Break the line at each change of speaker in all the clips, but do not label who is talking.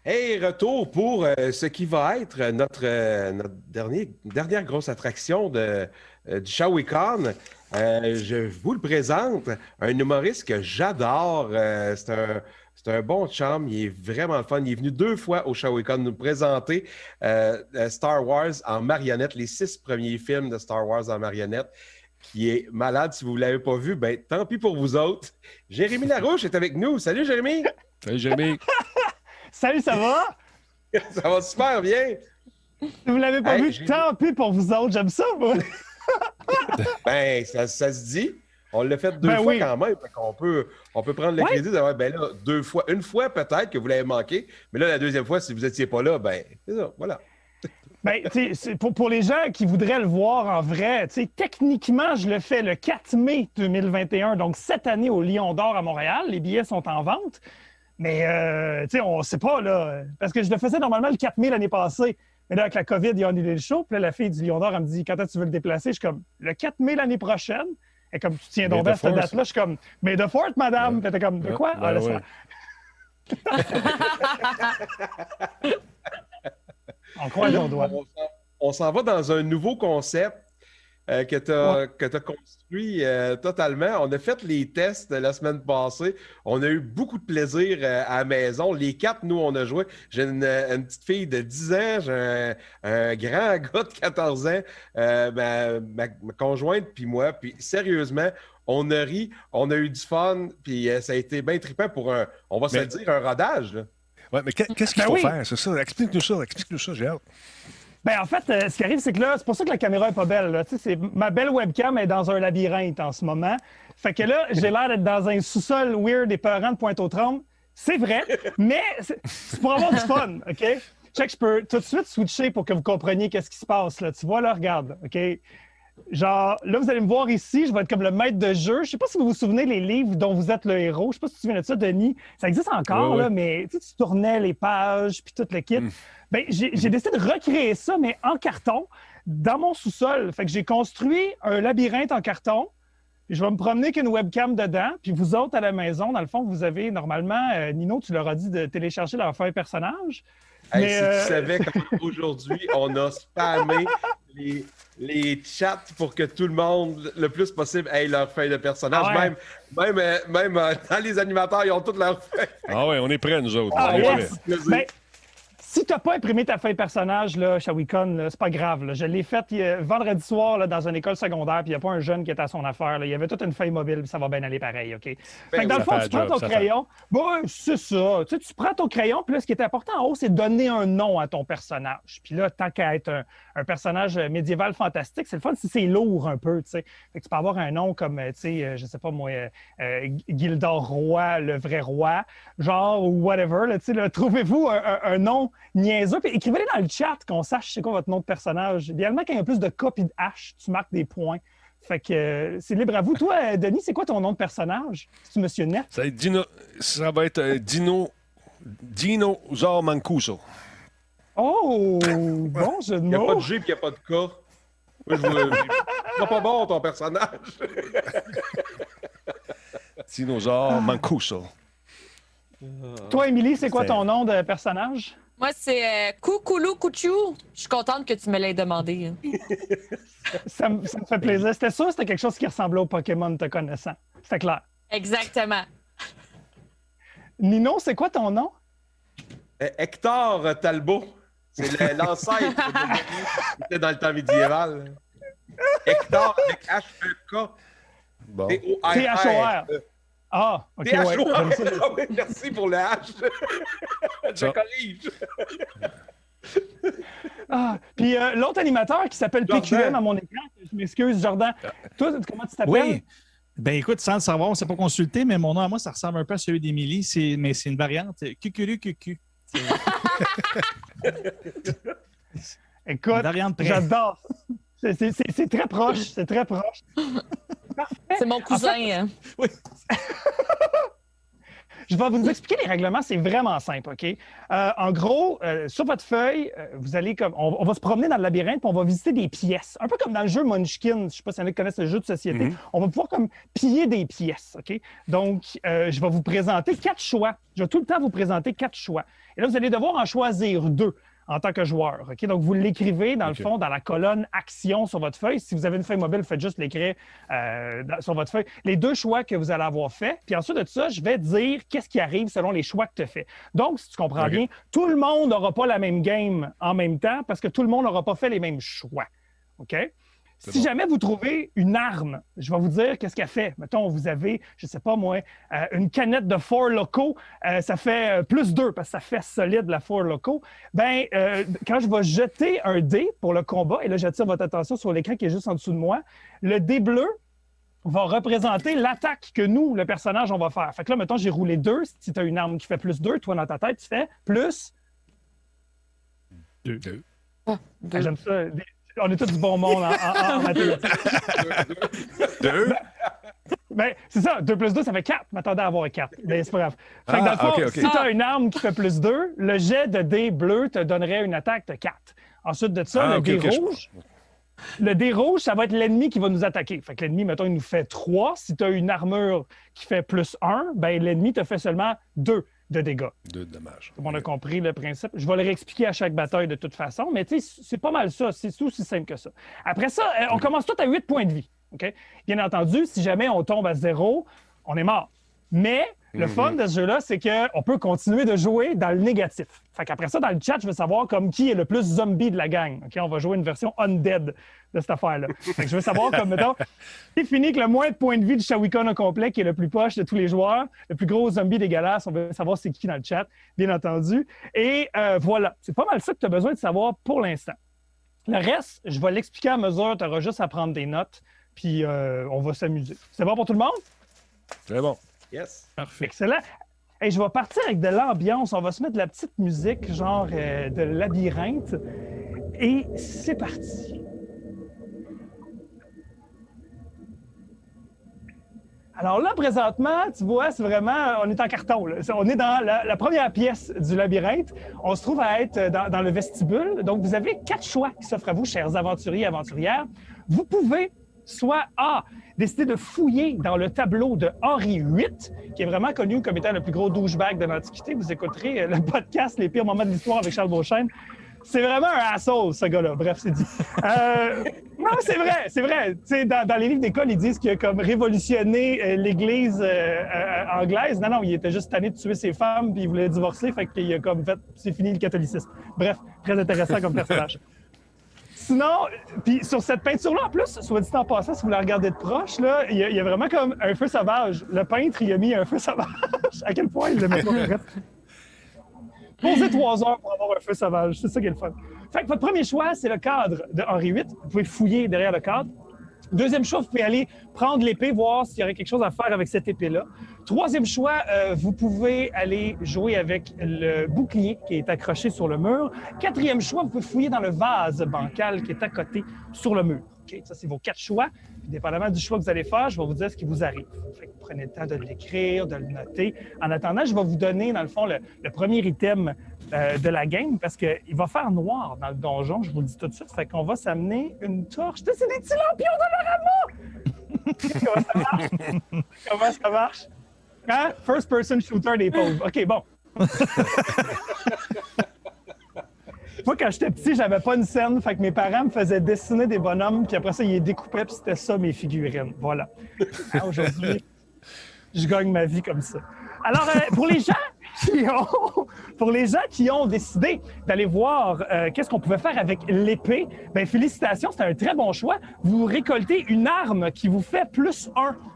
Hey, retour pour ce qui va être notre dernière grosse attraction du ShawiniCon. Je vous le présente, un humoriste que j'adore. C'est un bon chum, il est vraiment le fun. Il est venu 2 fois au ShawiniCon nous présenter Star Wars en marionnette, les 6 premiers films de Star Wars en marionnette, qui est malade. Si vous ne l'avez pas vu, ben tant pis pour vous autres. Jérémy Larouche est avec nous. Salut Jérémy!
Salut Jérémy!
Salut, ça va?
Ça va super bien!
Si vous l'avez pas vu, tant pis pour vous autres. J'aime ça, moi.
Ben, ça se dit. On l'a fait 2 fois quand même. On peut prendre le crédit d'avoir, ben là, 2 fois. Une fois peut-être que vous l'avez manqué, mais là, la deuxième fois, si vous n'étiez pas là, ben, c'est ça, voilà.
Ben, pour les gens qui voudraient le voir en vrai, techniquement, je le fais le 4 mai 2021, donc cette année au Lion d'Or à Montréal. Les billets sont en vente. Mais, on ne sait pas, là. Parce que je le faisais normalement le 4 mai l'année passée. Mais là, avec la COVID, ils ont annulé le show. Puis là, la fille du Lion d'Or, elle me dit, quand est-ce que tu veux le déplacer? Je suis comme, le 4 mai l'année prochaine. Et comme, tu tiens donc bien à cette date-là, je suis comme, mais de Fort, madame. Puis t'es comme, de quoi? Ah, laisse On croise nos doigts.
On s'en va dans un nouveau concept que tu as construit totalement. On a fait les tests la semaine passée. On a eu beaucoup de plaisir à la maison. Les 4, nous, on a joué. J'ai une petite fille de 10 ans, j'ai un grand gars de 14 ans, ma conjointe, puis moi. Puis sérieusement, on a ri, on a eu du fun, puis ça a été bien trippant pour on va se le dire, un rodage.
Oui, mais qu'est-ce qu'il faut faire? C'est ça. Explique-nous ça, j'ai hâte.
Ben, en fait, ce qui arrive, c'est que là, c'est pour ça que la caméra est pas belle. Là. Ma belle webcam est dans un labyrinthe en ce moment. Fait que là, j'ai l'air d'être dans un sous-sol weird et peurant de Pointe-aux-Trembles. C'est vrai, mais c'est pour avoir du fun, OK? Je peux tout de suite switcher pour que vous compreniez qu'est-ce qui se passe. Là. Tu vois, là, regarde, OK? Genre, là, vous allez me voir ici, je vais être comme le maître de jeu. Je sais pas si vous vous souvenez les livres dont vous êtes le héros. Je sais pas si tu te souviens de ça, Denis. Ça existe encore, là, mais tu tournais les pages, puis tout le kit. Ben, j'ai décidé de recréer ça, mais en carton, dans mon sous-sol. Fait que j'ai construit un labyrinthe en carton. Je vais me promener avec une webcam dedans. Puis vous autres, à la maison, dans le fond, vous avez normalement... Nino, tu leur as dit de télécharger leur feuille personnage.
Hey, mais, si tu savais comment aujourd'hui, on a spammé les chats pour que tout le monde, le plus possible, ait leur feuille de personnage.
Ah ouais.
Même dans les animateurs, ils ont toutes leurs feuilles.
Ah ouais, on est prêts, nous autres.
Ah, yes. Si tu n'as pas imprimé ta feuille personnage, là, ShawiniCon, c'est pas grave. Là. Je l'ai faite vendredi soir là, dans une école secondaire, puis il n'y a pas un jeune qui est à son affaire. Là. Il y avait toute une feuille mobile, puis ça va bien aller pareil, OK? Fait que dans le fond, tu prends ton crayon. Bon, c'est ça. Tu prends ton crayon, puis là, ce qui est important en haut, c'est de donner un nom à ton personnage. Puis là, tant qu'à être un personnage médiéval fantastique, c'est le fun si c'est lourd un peu, tu sais. Fait que tu peux avoir un nom comme, tu sais, je sais pas moi, Gildor Roy, le vrai roi, genre, ou whatever, là, tu sais, trouvez-vous un nom niaiseux. Puis écrivez-les dans le chat qu'on sache c'est quoi votre nom de personnage. Idéalement, quand il y a plus de K et de H, tu marques des points. Fait que c'est libre à vous. Toi, Denis, c'est quoi ton nom de personnage? C'est-tu Monsieur Net?
Ça va être Dino Zor Mancuso.
Oh! Bon jeu de mots.
Il n'y a pas de G et il n'y a pas de K. Moi, c'est pas bon, ton personnage.
Dinosaure Mancuso.
Toi, Émilie, c'est quoi ton nom de personnage?
Moi, c'est Coucoulou Couchou. Je suis contente que tu me l'aies demandé.
Ça me fait plaisir. C'était sûr que c'était quelque chose qui ressemblait au Pokémon te connaissant. C'était clair.
Exactement.
Nino, c'est quoi ton nom?
Hector Talbot. C'est l'ancêtre qui était dans le temps médiéval. Hector avec H-E-K.
Bon.
T-H-O-R. Ah, OK,
ouais. Merci pour le H. Je corrige.
Puis l'autre animateur qui s'appelle PQM à mon écran, je m'excuse, Jordan. Toi, comment tu t'appelles?
Oui. Ben écoute, sans le savoir, on ne s'est pas consulté, mais mon nom à moi, ça ressemble un peu à celui d'Émilie, mais c'est une variante. Cucuru Cucu.
Écoute, j'adore. C'est très proche, c'est très proche.
C'est mon cousin.
En fait, oui. Je vais vous expliquer les règlements, c'est vraiment simple, OK? En gros, sur votre feuille, vous allez comme. On va se promener dans le labyrinthe puis on va visiter des pièces. Un peu comme dans le jeu Munchkin, je ne sais pas si il y en a qui connaissent le jeu de société. On va pouvoir comme piller des pièces, OK? Donc, je vais vous présenter 4 choix. Je vais tout le temps vous présenter 4 choix. Et là, vous allez devoir en choisir 2 en tant que joueur. OK? Donc, vous l'écrivez, dans le fond, dans la colonne « Action » sur votre feuille. Si vous avez une feuille mobile, faites juste l'écrire sur votre feuille. Les 2 choix que vous allez avoir faits. Puis ensuite de ça, je vais dire qu'est-ce qui arrive selon les choix que tu as faits. Donc, si tu comprends bien, tout le monde n'aura pas la même game en même temps parce que tout le monde n'aura pas fait les mêmes choix. OK? Si jamais vous trouvez une arme, je vais vous dire qu'est-ce qu'elle fait. Mettons, vous avez, je ne sais pas moi, une canette de Four Loko, ça fait +2 parce que ça fait solide la Four Loko. Bien, quand je vais jeter un dé pour le combat, et là, j'attire votre attention sur l'écran qui est juste en dessous de moi, le dé bleu va représenter l'attaque que nous, le personnage, on va faire. Fait que là, mettons, j'ai roulé 2. Si tu as une arme qui fait +2, toi, dans ta tête, tu fais plus...
2.
Ah, 2.
J'aime ça. On est tous du bon monde en mathématiques.
2.
Ben, c'est ça, 2 plus 2, ça fait 4. Je m'attendais à avoir 4. Mais c'est pas grave. Fait que dans le fond, si tu as une arme qui fait +2, le jet de dé bleu te donnerait une attaque de 4. Ensuite de ça, le dé rouge. Le dé rouge, ça va être l'ennemi qui va nous attaquer. Fait que l'ennemi, mettons, il nous fait 3. Si tu as une armure qui fait +1, ben l'ennemi te fait seulement 2 de dégâts.
2 de dommages.
On a compris le principe. Je vais le réexpliquer à chaque bataille de toute façon, mais tu sais, c'est pas mal ça. C'est tout aussi simple que ça. Après ça, on commence tout à 8 points de vie. OK? Bien entendu, si jamais on tombe à 0, on est mort. Mais le fun de ce jeu-là, c'est qu'on peut continuer de jouer dans le négatif. Fait qu'après ça, dans le chat, je veux savoir comme qui est le plus zombie de la gang. OK? On va jouer une version undead de cette affaire-là. Fait que je veux savoir comme, mettons, c'est fini que le moins de points de vie du Shawicon au complet, qui est le plus poche de tous les joueurs, le plus gros zombie dégueulasse, on veut savoir c'est qui dans le chat, bien entendu. Et voilà, c'est pas mal ça que tu as besoin de savoir pour l'instant. Le reste, je vais l'expliquer à mesure, tu auras juste à prendre des notes, puis on va s'amuser. C'est bon pour tout le monde?
Très bon.
Yes.
Parfait.
Excellent. Hey, je vais partir avec de l'ambiance. On va se mettre de la petite musique, genre de labyrinthe. Et c'est parti. Alors là, présentement, tu vois, c'est vraiment... On est en carton, là. On est dans la première pièce du labyrinthe. On se trouve à être dans le vestibule. Donc, vous avez 4 choix qui s'offrent à vous, chers aventuriers et aventurières. Vous pouvez soit A, décider de fouiller dans le tableau de Henri VIII, qui est vraiment connu comme étant le plus gros douchebag de l'Antiquité. Vous écouterez le podcast Les pires moments de l'histoire avec Charles Beauchesne. C'est vraiment un asshole, ce gars-là. Bref, c'est dit. Non, c'est vrai, c'est vrai. Tu sais, dans les livres d'école, ils disent qu'il a comme révolutionné l'Église anglaise. Non, il était juste tanné de tuer ses femmes, puis il voulait divorcer, fait qu'il a comme fait, c'est fini le catholicisme. Bref, très intéressant comme personnage. Sinon, puis sur cette peinture-là, en plus, soit dit en passant, si vous la regardez de proche, là, il y a vraiment comme un feu sauvage. Le peintre, il a mis un feu sauvage. À quel point il le met pas. Posez 3 heures pour avoir un feu sauvage. C'est ça qui est le fun. Fait que votre premier choix, c'est le cadre de Henri VIII. Vous pouvez fouiller derrière le cadre. Deuxième choix, vous pouvez aller prendre l'épée, voir s'il y aurait quelque chose à faire avec cette épée-là. Troisième choix, vous pouvez aller jouer avec le bouclier qui est accroché sur le mur. Quatrième choix, vous pouvez fouiller dans le vase bancal qui est à côté sur le mur. Okay? Ça, c'est vos 4 choix. Puis, dépendamment du choix que vous allez faire, je vais vous dire ce qui vous arrive. Fait que prenez le temps de l'écrire, de le noter. En attendant, je vais vous donner, dans le fond, le premier item de la game parce qu'il va faire noir dans le donjon, je vous le dis tout de suite. Fait qu'on va s'amener une torche. C'est des petits lampions de Comment ça marche? Comment ça marche? Hein? First person shooter des pauvres. OK, bon. Moi, quand j'étais petit, j'avais pas une scène, fait que mes parents me faisaient dessiner des bonhommes, puis après ça, ils les découpaient, puis c'était ça, mes figurines. Voilà. Hein, aujourd'hui, je gagne ma vie comme ça. Alors, pour les gens qui ont décidé d'aller voir qu'est-ce qu'on pouvait faire avec l'épée, bien, félicitations, c'est un très bon choix. Vous récoltez une arme qui vous fait +1.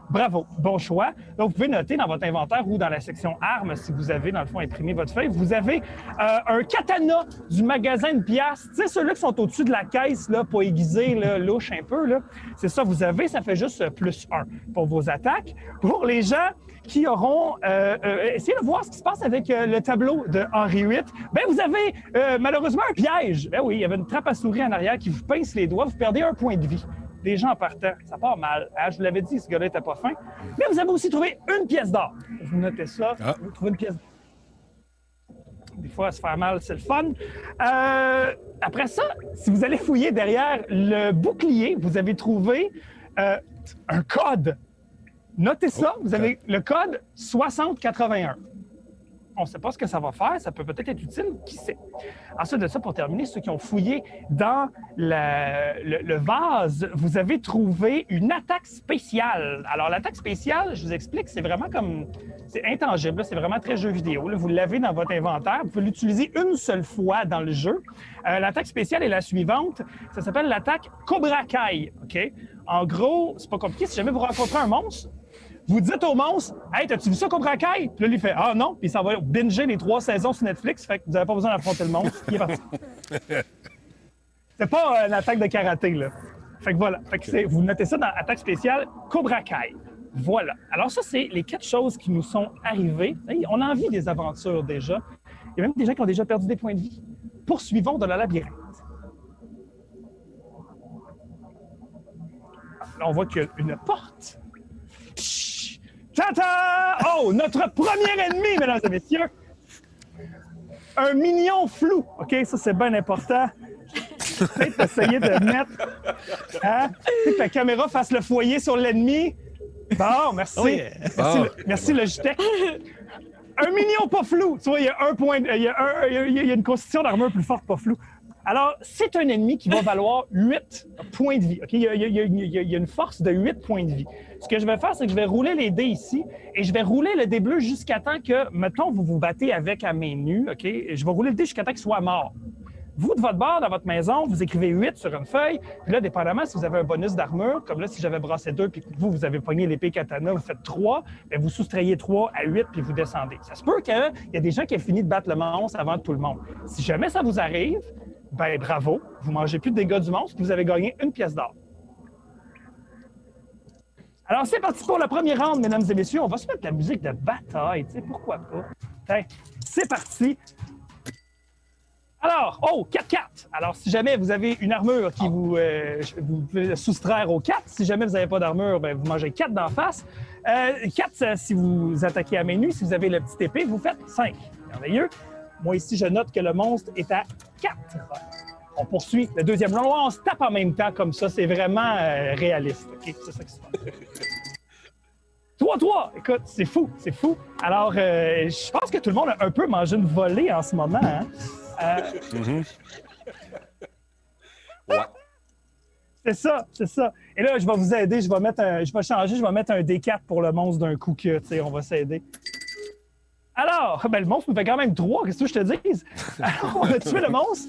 Bravo, bon choix. Donc, vous pouvez noter dans votre inventaire ou dans la section armes, si vous avez, dans le fond, imprimé votre feuille, vous avez un katana du magasin de piastres. Tu sais, ceux-là qui sont au-dessus de la caisse, là, pas aiguisés, là, louche un peu, là. C'est ça, vous avez, ça fait juste +1 pour vos attaques. Pour les gens qui auront essayé de voir ce qui se passe avec le tableau de Henri VIII, bien, vous avez malheureusement un piège. Ben oui, il y avait une trappe à souris en arrière qui vous pince les doigts, vous perdez 1 point de vie. Des gens en partant. Ça part mal. Hein? Je vous l'avais dit, ce gars-là n'était pas fin. Mais vous avez aussi trouvé une pièce d'or. Vous notez ça. Vous trouvez une pièce d'or. Des fois, se faire mal, c'est le fun. Après ça, si vous allez fouiller derrière le bouclier, vous avez trouvé un code. Notez ça, vous avez le code 6081. On ne sait pas ce que ça va faire, ça peut peut-être être utile, qui sait. Ensuite de ça, pour terminer, ceux qui ont fouillé dans le vase, vous avez trouvé une attaque spéciale. Alors, l'attaque spéciale, je vous explique, c'est vraiment comme... C'est intangible, c'est vraiment très jeu vidéo. Là. Vous l'avez dans votre inventaire, vous pouvez l'utiliser une seule fois dans le jeu. L'attaque spéciale est la suivante, ça s'appelle l'attaque Cobra Kai. OK? En gros, c'est pas compliqué, si jamais vous rencontrez un monstre, vous dites au monstre, « Hey, t'as-tu vu ça, Cobra Kai? » Puis là, il fait, « Ah non! » Puis ça va binger les 3 saisons sur Netflix, fait que vous n'avez pas besoin d'affronter le monstre. Il est parti. C'est pas une attaque de karaté, là. Fait que voilà. Fait que vous notez ça dans attaque spéciale Cobra Kai. Voilà. Alors ça, c'est les 4 choses qui nous sont arrivées. Hey, on a envie des aventures déjà. Il y a même des gens qui ont déjà perdu des points de vie. Poursuivons dans le labyrinthe. Là, on voit qu'il y a une porte. Tata! Oh, notre premier ennemi, mesdames et messieurs! Un mignon flou. OK, ça, c'est bien important. Peut-être essayer de mettre... Hein? Que la caméra fasse le foyer sur l'ennemi. Bon, merci. Oh yeah. Merci Logitech. Un mignon pas flou. Tu vois, il y a un point... Il y a une constitution d'armure plus forte pas flou. Alors, c'est un ennemi qui va valoir 8 points de vie. Okay? Il y a une force de 8 points de vie. Ce que je vais faire, c'est que je vais rouler les dés ici et je vais rouler le dé bleu jusqu'à temps que, mettons, vous vous battez avec à main nue. OK? Et je vais rouler le dé jusqu'à temps qu'il soit mort. Vous, de votre bord, dans votre maison, vous écrivez 8 sur une feuille. Puis là, dépendamment si vous avez un bonus d'armure, comme là, si j'avais brassé 2 puis que vous avez pogné l'épée katana, vous faites 3, bien, vous soustrayez 3 à 8 puis vous descendez. Ça se peut qu'il y a des gens qui aient fini de battre le monstre avant tout le monde. Si jamais ça vous arrive, ben bravo, vous mangez plus de dégâts du monstre, vous avez gagné une pièce d'or. Alors, c'est parti pour le premier round, mesdames et messieurs. On va se mettre de la musique de bataille, tu sais, pourquoi pas. Tiens, c'est parti. Alors, 4-4. Alors, si jamais vous avez une armure qui vous pouvez soustraire aux 4, si jamais vous n'avez pas d'armure, ben, vous mangez 4 d'en face. 4 si vous attaquez à main nue. Si vous avez le petit épée, vous faites 5. Merveilleux. Moi, ici, je note que le monstre est à 4. On poursuit le deuxième round. On se tape en même temps comme ça. C'est vraiment réaliste. OK? C'est ça qui se passe. 3-3! Écoute, c'est fou, c'est fou. Alors, je pense que tout le monde a un peu mangé une volée en ce moment. Hein?
Ouais.
C'est ça, c'est ça. Et là, je vais vous aider. Je vais changer. Je vais mettre un D4 pour le monstre d'un coup que, tu sais, on va s'aider. Alors, ben, le monstre nous fait quand même 3, qu'est-ce que je te dis? Alors, on a tué le monstre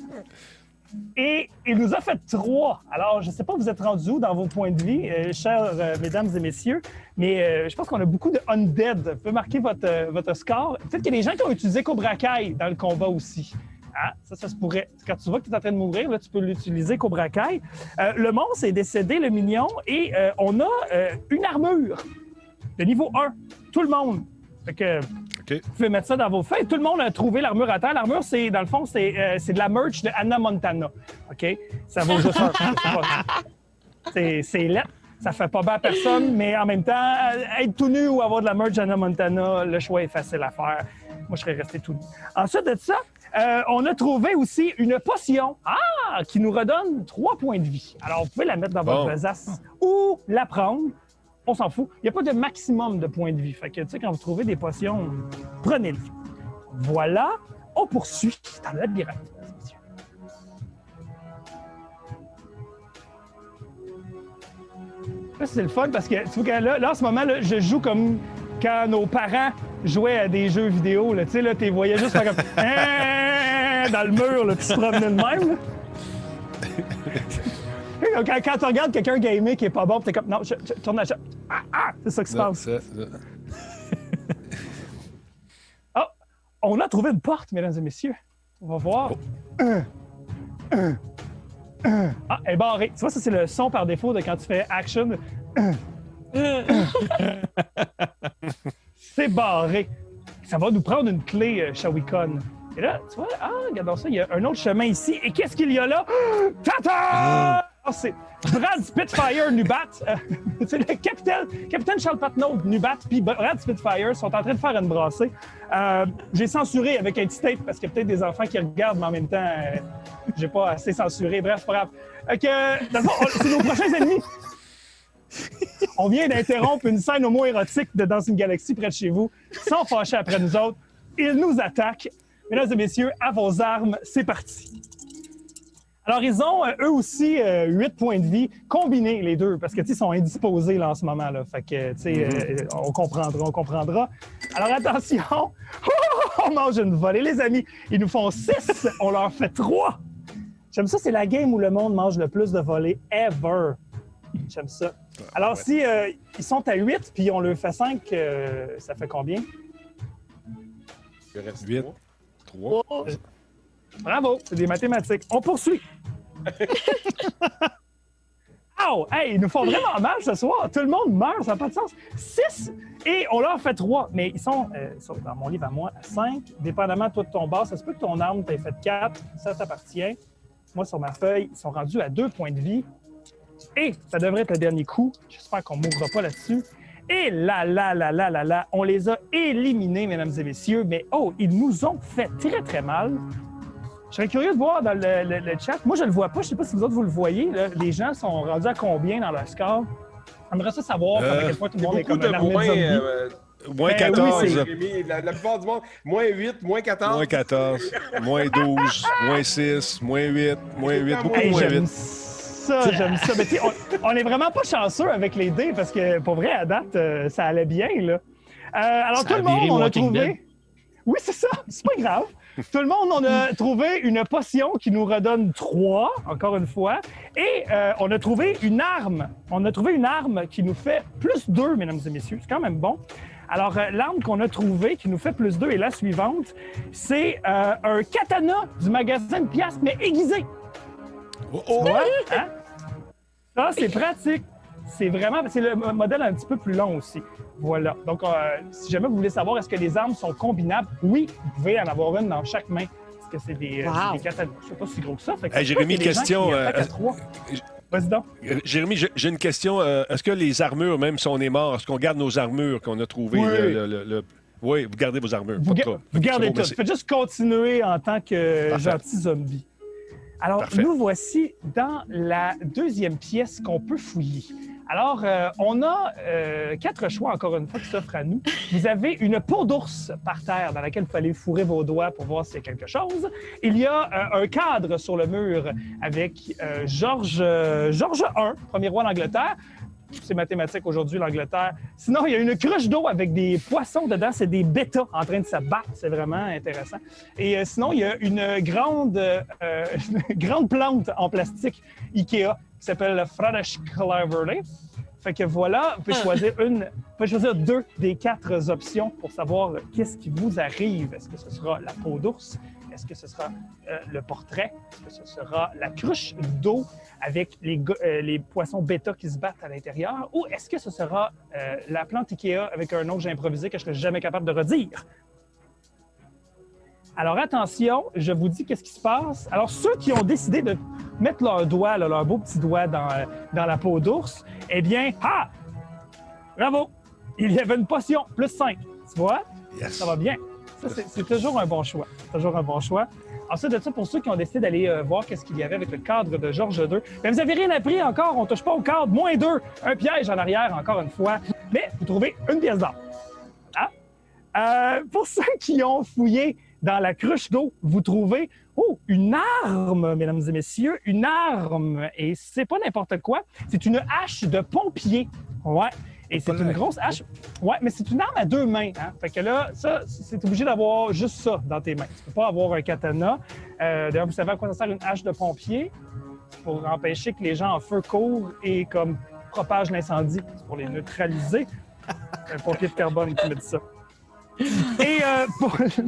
et il nous a fait 3. Alors, je ne sais pas, vous êtes rendus où dans vos points de vie, chers mesdames et messieurs, mais je pense qu'on a beaucoup de undead. Vous pouvez marquer votre score. Peut-être qu'il y a des gens qui ont utilisé Cobra Kai dans le combat aussi. Ah, ça se pourrait. Quand tu vois que tu es en train de mourir, là, tu peux l'utiliser Cobra Kai. Le monstre est décédé, le mignon, et on a une armure de niveau 1. Tout le monde. Fait que, okay. Vous pouvez mettre ça dans vos feuilles. Tout le monde a trouvé l'armure à terre. L'armure, c'est, dans le fond, c'est de la merch de Hannah Montana. OK? Ça vaut juste un. C'est laid. Ça fait pas bien à personne, mais en même temps, être tout nu ou avoir de la merch d'Hannah Montana, le choix est facile à faire. Moi, je serais resté tout nu. Ensuite de ça, on a trouvé aussi une potion qui nous redonne 3 points de vie. Alors, vous pouvez la mettre dans votre besace ou la prendre. On s'en fout. Il n'y a pas de maximum de points de vie. Fait que, tu sais, quand vous trouvez des potions, prenez-le. Voilà. On poursuit dans le labyrinthe. Là, c'est le fun parce que, tu vois, là, en ce moment, là, je joue comme quand nos parents jouaient à des jeux vidéo. Tu sais, là, tu les voyais juste faire comme dans le mur, là, puis se promener de même. Quand tu regardes quelqu'un gamer qui est pas bon, t'es comme non, je tourne la chatte. C'est ça qui se passe. Oh, on a trouvé une porte, mesdames et messieurs. On va voir. Elle est barrée. Tu vois, ça, c'est le son par défaut de quand tu fais action. C'est barré. Ça va nous prendre une clé, Shawicon. Et là, tu vois, regardons ça, il y a un autre chemin ici. Et qu'est-ce qu'il y a là? Tata! c'est Brad Spitfire Nubat. C'est le capitaine Charles Patnaud Nubat puis Brad Spitfire sont en train de faire une brassée. J'ai censuré avec un petit tape parce qu'il y a peut-être des enfants qui regardent, mais en même temps, j'ai pas assez censuré. Bref, c'est pas grave. Dans le fond, c'est nos prochains ennemis. On vient d'interrompre une scène homo-érotique de Dans une galaxie près de chez vous. Ils sont fâchés après nous autres. Ils nous attaquent. Mesdames et messieurs, à vos armes, c'est parti. Alors, ils ont, eux aussi, 8 points de vie combinés, les deux, parce que, tu sais, ils sont indisposés, là, en ce moment, là. Fait que, tu sais, on comprendra. Alors, attention! On mange une volée, les amis. Ils nous font 6, on leur fait 3. J'aime ça, c'est la game où le monde mange le plus de volées ever. J'aime ça. Alors, si ils sont à 8, puis on leur fait 5, ça fait combien?
Il reste
8. 3.
Bravo, c'est des mathématiques. On poursuit. Ow! Hey, ils nous font vraiment mal ce soir. Tout le monde meurt, ça n'a pas de sens. 6 et on leur fait 3. Mais ils sont dans mon livre à moi à 5. Dépendamment de toi de ton bas, ça se peut que ton arme t'ait fait 4. Ça t'appartient. Moi, sur ma feuille, ils sont rendus à 2 points de vie. Et ça devrait être le dernier coup. J'espère qu'on ne mourra pas là-dessus. Et là, on les a éliminés, mesdames et messieurs. Mais ils nous ont fait très, très mal. Je serais curieux de voir dans le chat. Moi, je le vois pas. Je sais pas si vous autres, vous le voyez. Là. Les gens sont rendus à combien dans leur score? J'aimerais ça savoir à quel point tout le monde est comme un armée de zombies.
Moins 14.
Oui, Jérémy, la plupart du monde, moins 8, moins 14.
Moins 14, moins 12, moins 6, moins 8, moins 8, beaucoup
Hey,
moins 8.
J'aime ça. Mais on est vraiment pas chanceux avec les dés parce que, pour vrai, à date, ça allait bien, là. Alors,
Ça
tout
a
le monde,
viré
on a
Walking
trouvé...
Dead.
Oui, c'est ça. C'est pas grave. Tout le monde, on a trouvé une potion qui nous redonne 3, encore une fois. Et on a trouvé une arme. On a trouvé une arme qui nous fait plus 2, mesdames et messieurs. C'est quand même bon. Alors, l'arme qu'on a trouvée qui nous fait plus 2 est la suivante. C'est un katana du magasin de piastres, mais aiguisé. Ouais, hein? Ça, c'est pratique. C'est le modèle un petit peu plus long aussi. Voilà. Donc, si jamais vous voulez savoir est-ce que les armes sont combinables, oui, vous pouvez en avoir une dans chaque main. Parce que c'est des katanas. Je ne sais pas si gros que ça.
Hey, Jérémy, question.
Vas-y donc.
Jérémy, j'ai une question. Est-ce que les armures, même si on est mort, est-ce qu'on garde nos armures qu'on a trouvées?
Oui.
Oui, vous gardez vos armures.
Vous gardez tout. Faites juste continuer en tant que
Parfait.
gentil zombie. Alors,
Parfait.
nous voici dans la deuxième pièce qu'on peut fouiller. Alors, on a 4 choix, encore une fois, qui s'offrent à nous. Vous avez une peau d'ours par terre dans laquelle vous allez fourrer vos doigts pour voir s'il y a quelque chose. Il y a un cadre sur le mur avec George I, premier roi d'Angleterre. C'est mathématique aujourd'hui, l'Angleterre. Sinon, il y a une cruche d'eau avec des poissons dedans. C'est des bêtas en train de se battre. C'est vraiment intéressant. Et sinon, il y a une grande plante en plastique Ikea qui s'appelle le Fradashklaverde. Fait que voilà, vous pouvez choisir 2 des 4 options pour savoir qu'est-ce qui vous arrive. Est-ce que ce sera la peau d'ours? Est-ce que ce sera le portrait? Est-ce que ce sera la cruche d'eau avec les poissons bêta qui se battent à l'intérieur? Ou est-ce que ce sera la plante Ikea avec un nom que j'ai improvisé que je ne serai jamais capable de redire? Alors attention, je vous dis qu'est-ce qui se passe. Alors ceux qui ont décidé de mettre leur doigt, là, leur beau petit doigt dans la peau d'ours, eh bien, bravo! Il y avait une potion, plus 5. Tu vois?
Yes.
Ça va bien. Ça, c'est toujours un bon choix. Toujours un bon choix. Ensuite de ça, pour ceux qui ont décidé d'aller voir qu'est-ce qu'il y avait avec le cadre de George II, bien, vous n'avez rien appris encore. On ne touche pas au cadre. -2. Un piège en arrière, encore une fois. Mais vous trouvez une pièce d'or. Pour ceux qui ont fouillé dans la cruche d'eau, vous trouvez une arme, mesdames et messieurs, une arme. Et c'est pas n'importe quoi. C'est une hache de pompier. Ouais. Et c'est une grosse hache. Ouais, mais c'est une arme à 2 mains. Hein? Fait que là, ça, c'est obligé d'avoir juste ça dans tes mains. Tu peux pas avoir un katana. D'ailleurs, vous savez à quoi ça sert une hache de pompier? C'est pour empêcher que les gens en feu courent et comme propagent l'incendie. C'est pour les neutraliser. C'est un pompier de carbone qui me dit ça. Et pour les gens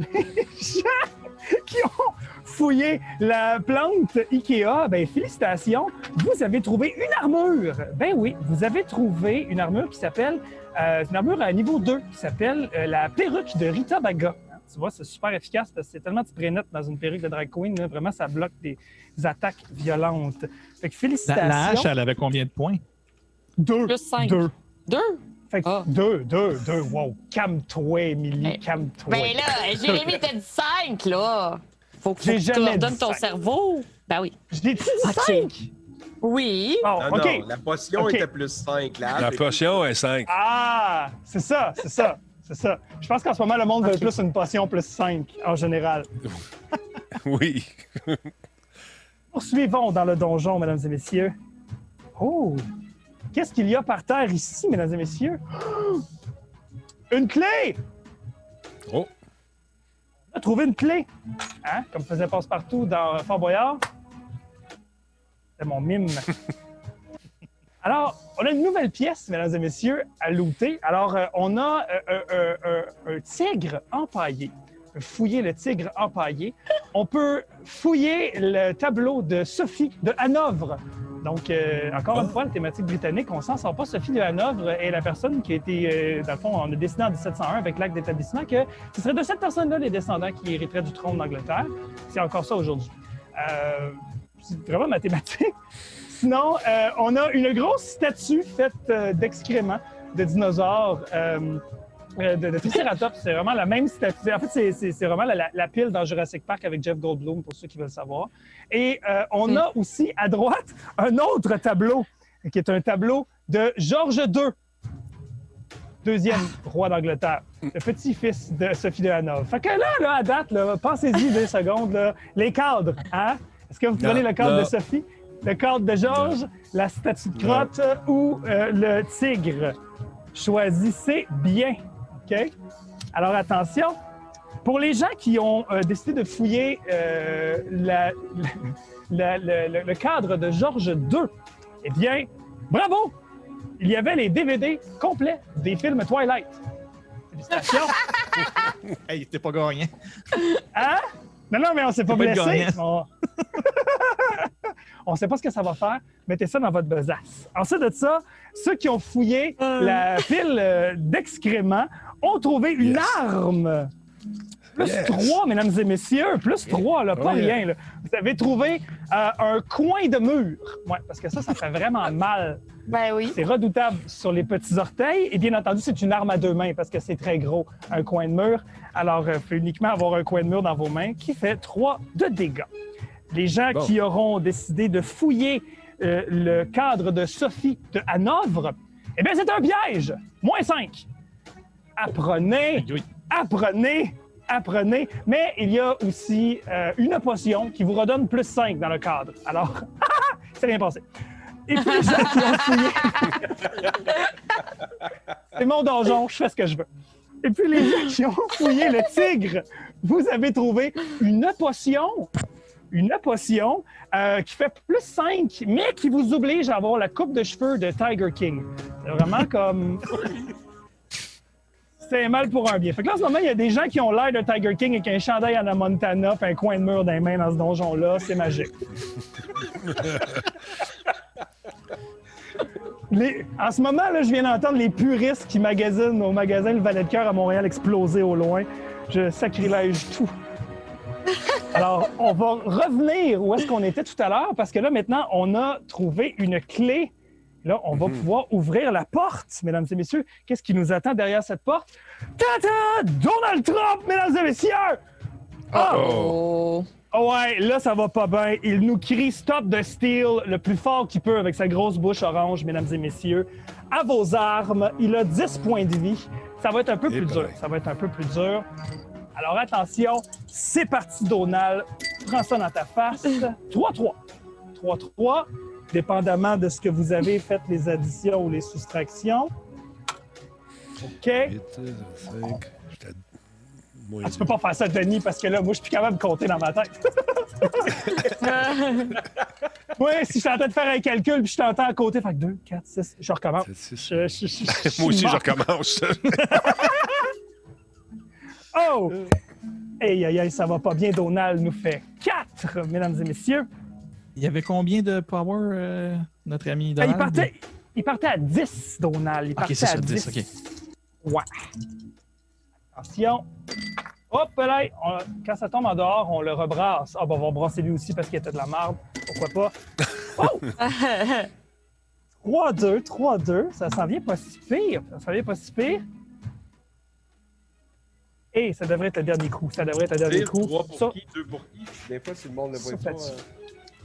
qui ont fouillé la plante Ikea, bien, félicitations, vous avez trouvé une armure. Ben oui, vous avez trouvé une armure qui s'appelle, une armure à niveau 2, qui s'appelle la perruque de Rita Baga. tu vois, c'est super efficace parce que c'est tellement de net dans une perruque de drag queen. Là, vraiment, ça bloque des attaques violentes. Fait que félicitations.
La hache, elle avait combien de points?
2.
Plus 5.
2.
2?
Fait que 2. Wow. Calme-toi, Émilie. Calme-toi.
Ben là, Jérémy t'a dit 5, là. Faut que
J'ai
tu
jamais
coordonnes
dit
ton
5.
cerveau. Ben oui.
Je l'ai dit
Ok.
5.
Oui.
Bon,
Non,
OK.
non, la potion
OK.
était plus 5.
La potion est 5.
Ah, c'est ça. Je pense qu'en ce moment, le monde veut plus une potion plus 5 en général.
Oui.
Poursuivons dans le donjon, mesdames et messieurs. Oh! Qu'est-ce qu'il y a par terre ici, mesdames et messieurs? Une clé!
Oh.
On a trouvé une clé. Hein? Comme faisait Passe-Partout dans Fort Boyard. C'est mon mime. Alors, on a une nouvelle pièce, mesdames et messieurs, à looter. Alors, on a un tigre empaillé. Fouiller le tigre empaillé. On peut fouiller le tableau de Sophie de Hanovre. Donc, encore une fois, la thématique britannique, on s'en sort pas. Sophie de Hanovre est la personne qui a été, dans le fond, on a décidé en 1701 avec l'acte d'établissement que ce serait de cette personne-là les descendants qui hériteraient du trône d'Angleterre. C'est encore ça aujourd'hui. C'est vraiment mathématique. Sinon, on a une grosse statue faite d'excréments de dinosaures, de Triceratops. C'est vraiment la même statue. En fait, c'est vraiment la pile dans Jurassic Park avec Jeff Goldblum, pour ceux qui veulent savoir. Et on a aussi à droite un autre tableau, qui est un tableau de George II, deuxième roi d'Angleterre, le petit-fils de Sophie de Hanovre. Fait que là à date, là, pensez-y 2 secondes, là, les cadres, hein? Est-ce que vous prenez le cadre de Sophie, le cadre de Georges, la statue de crotte ou le tigre? Choisissez bien, OK? Alors, attention, pour les gens qui ont décidé de fouiller le cadre de Georges II, eh bien, bravo! Il y avait les DVD complets des films Twilight. Félicitations!
Hey, t'es pas gagnant.
Hein? Non, mais on s'est pas
C'est pas le
blessé.
gagnant.
On sait pas ce que ça va faire. Mettez ça dans votre besace. Ensuite de ça, ceux qui ont fouillé la pile d'excréments ont trouvé une arme. Plus 3, mesdames et messieurs. Plus 3, là, pas rien. Là. Vous avez trouvé un coin de mur. Ouais, parce que ça fait vraiment mal.
Ben oui.
C'est redoutable sur les petits orteils. Et bien entendu, c'est une arme à 2 mains parce que c'est très gros, un coin de mur. Alors, il faut uniquement avoir un coin de mur dans vos mains qui fait 3 de dégâts. Les gens qui auront décidé de fouiller le cadre de Sophie de Hanovre, eh bien, c'est un piège. Moins 5. Apprenez. Mais il y a aussi une potion qui vous redonne plus 5 dans le cadre. Alors, c'est rien passé. Et puis, les gens qui ont fouillé... C'est mon donjon, je fais ce que je veux. Et puis, les gens qui ont fouillé le tigre, vous avez trouvé une potion qui fait plus 5, mais qui vous oblige à avoir la coupe de cheveux de Tiger King. C'est vraiment comme... C'est mal pour un bien. Fait que là, en ce moment, il y a des gens qui ont l'air de Tiger King avec un chandail à la Montana et un coin de mur dans les mains dans ce donjon-là. C'est magique. En ce moment, là, je viens d'entendre les puristes qui magasinent au magasin Le Valet de Cœur à Montréal exploser au loin. Je sacrilège tout. Alors, on va revenir où est-ce qu'on était tout à l'heure, parce que là, maintenant, on a trouvé une clé. Là, on va pouvoir ouvrir la porte, mesdames et messieurs. Qu'est-ce qui nous attend derrière cette porte? Ta-ta! Donald Trump, mesdames et messieurs!
Oh!
Oh ouais, là, ça va pas bien. Il nous crie « Stop the steal » le plus fort qu'il peut avec sa grosse bouche orange, mesdames et messieurs. À vos armes, il a 10 points de vie. Ça va être un peu plus dur. Alors, attention, c'est parti, Donald. Prends ça dans ta face. 3-3. 3-3. Dépendamment de ce que vous avez fait, les additions ou les soustractions. OK.
8, 5,
tu peux pas faire ça, Denis, parce que là, moi, je suis plus capable de compter dans ma tête. Oui, si je suis en train de faire un calcul puis je t'entends à côté, fait que 2, 4, 6, je recommence.
Moi aussi, je recommence.
Oh! Aïe, ça va pas bien. Donald nous fait 4, mesdames et messieurs.
Il y avait combien de power, notre ami Donald?
Il partait à 10, Donald. Il partait
c'est ça,
à 10.
OK.
Ouais. Attention. Hop là, quand ça tombe en dehors, on le rebrasse. Ah, ben, on va brasser lui aussi parce qu'il était de la merde. Pourquoi pas? Oh! 3-2, 3-2. Ça s'en vient pas si pire. Ça s'en vient pas si pire. Et ça devrait être le dernier coup. Ça devrait être le dernier coup.
3 pour qui? 2 pour qui? Des fois, si le monde ne voit pas.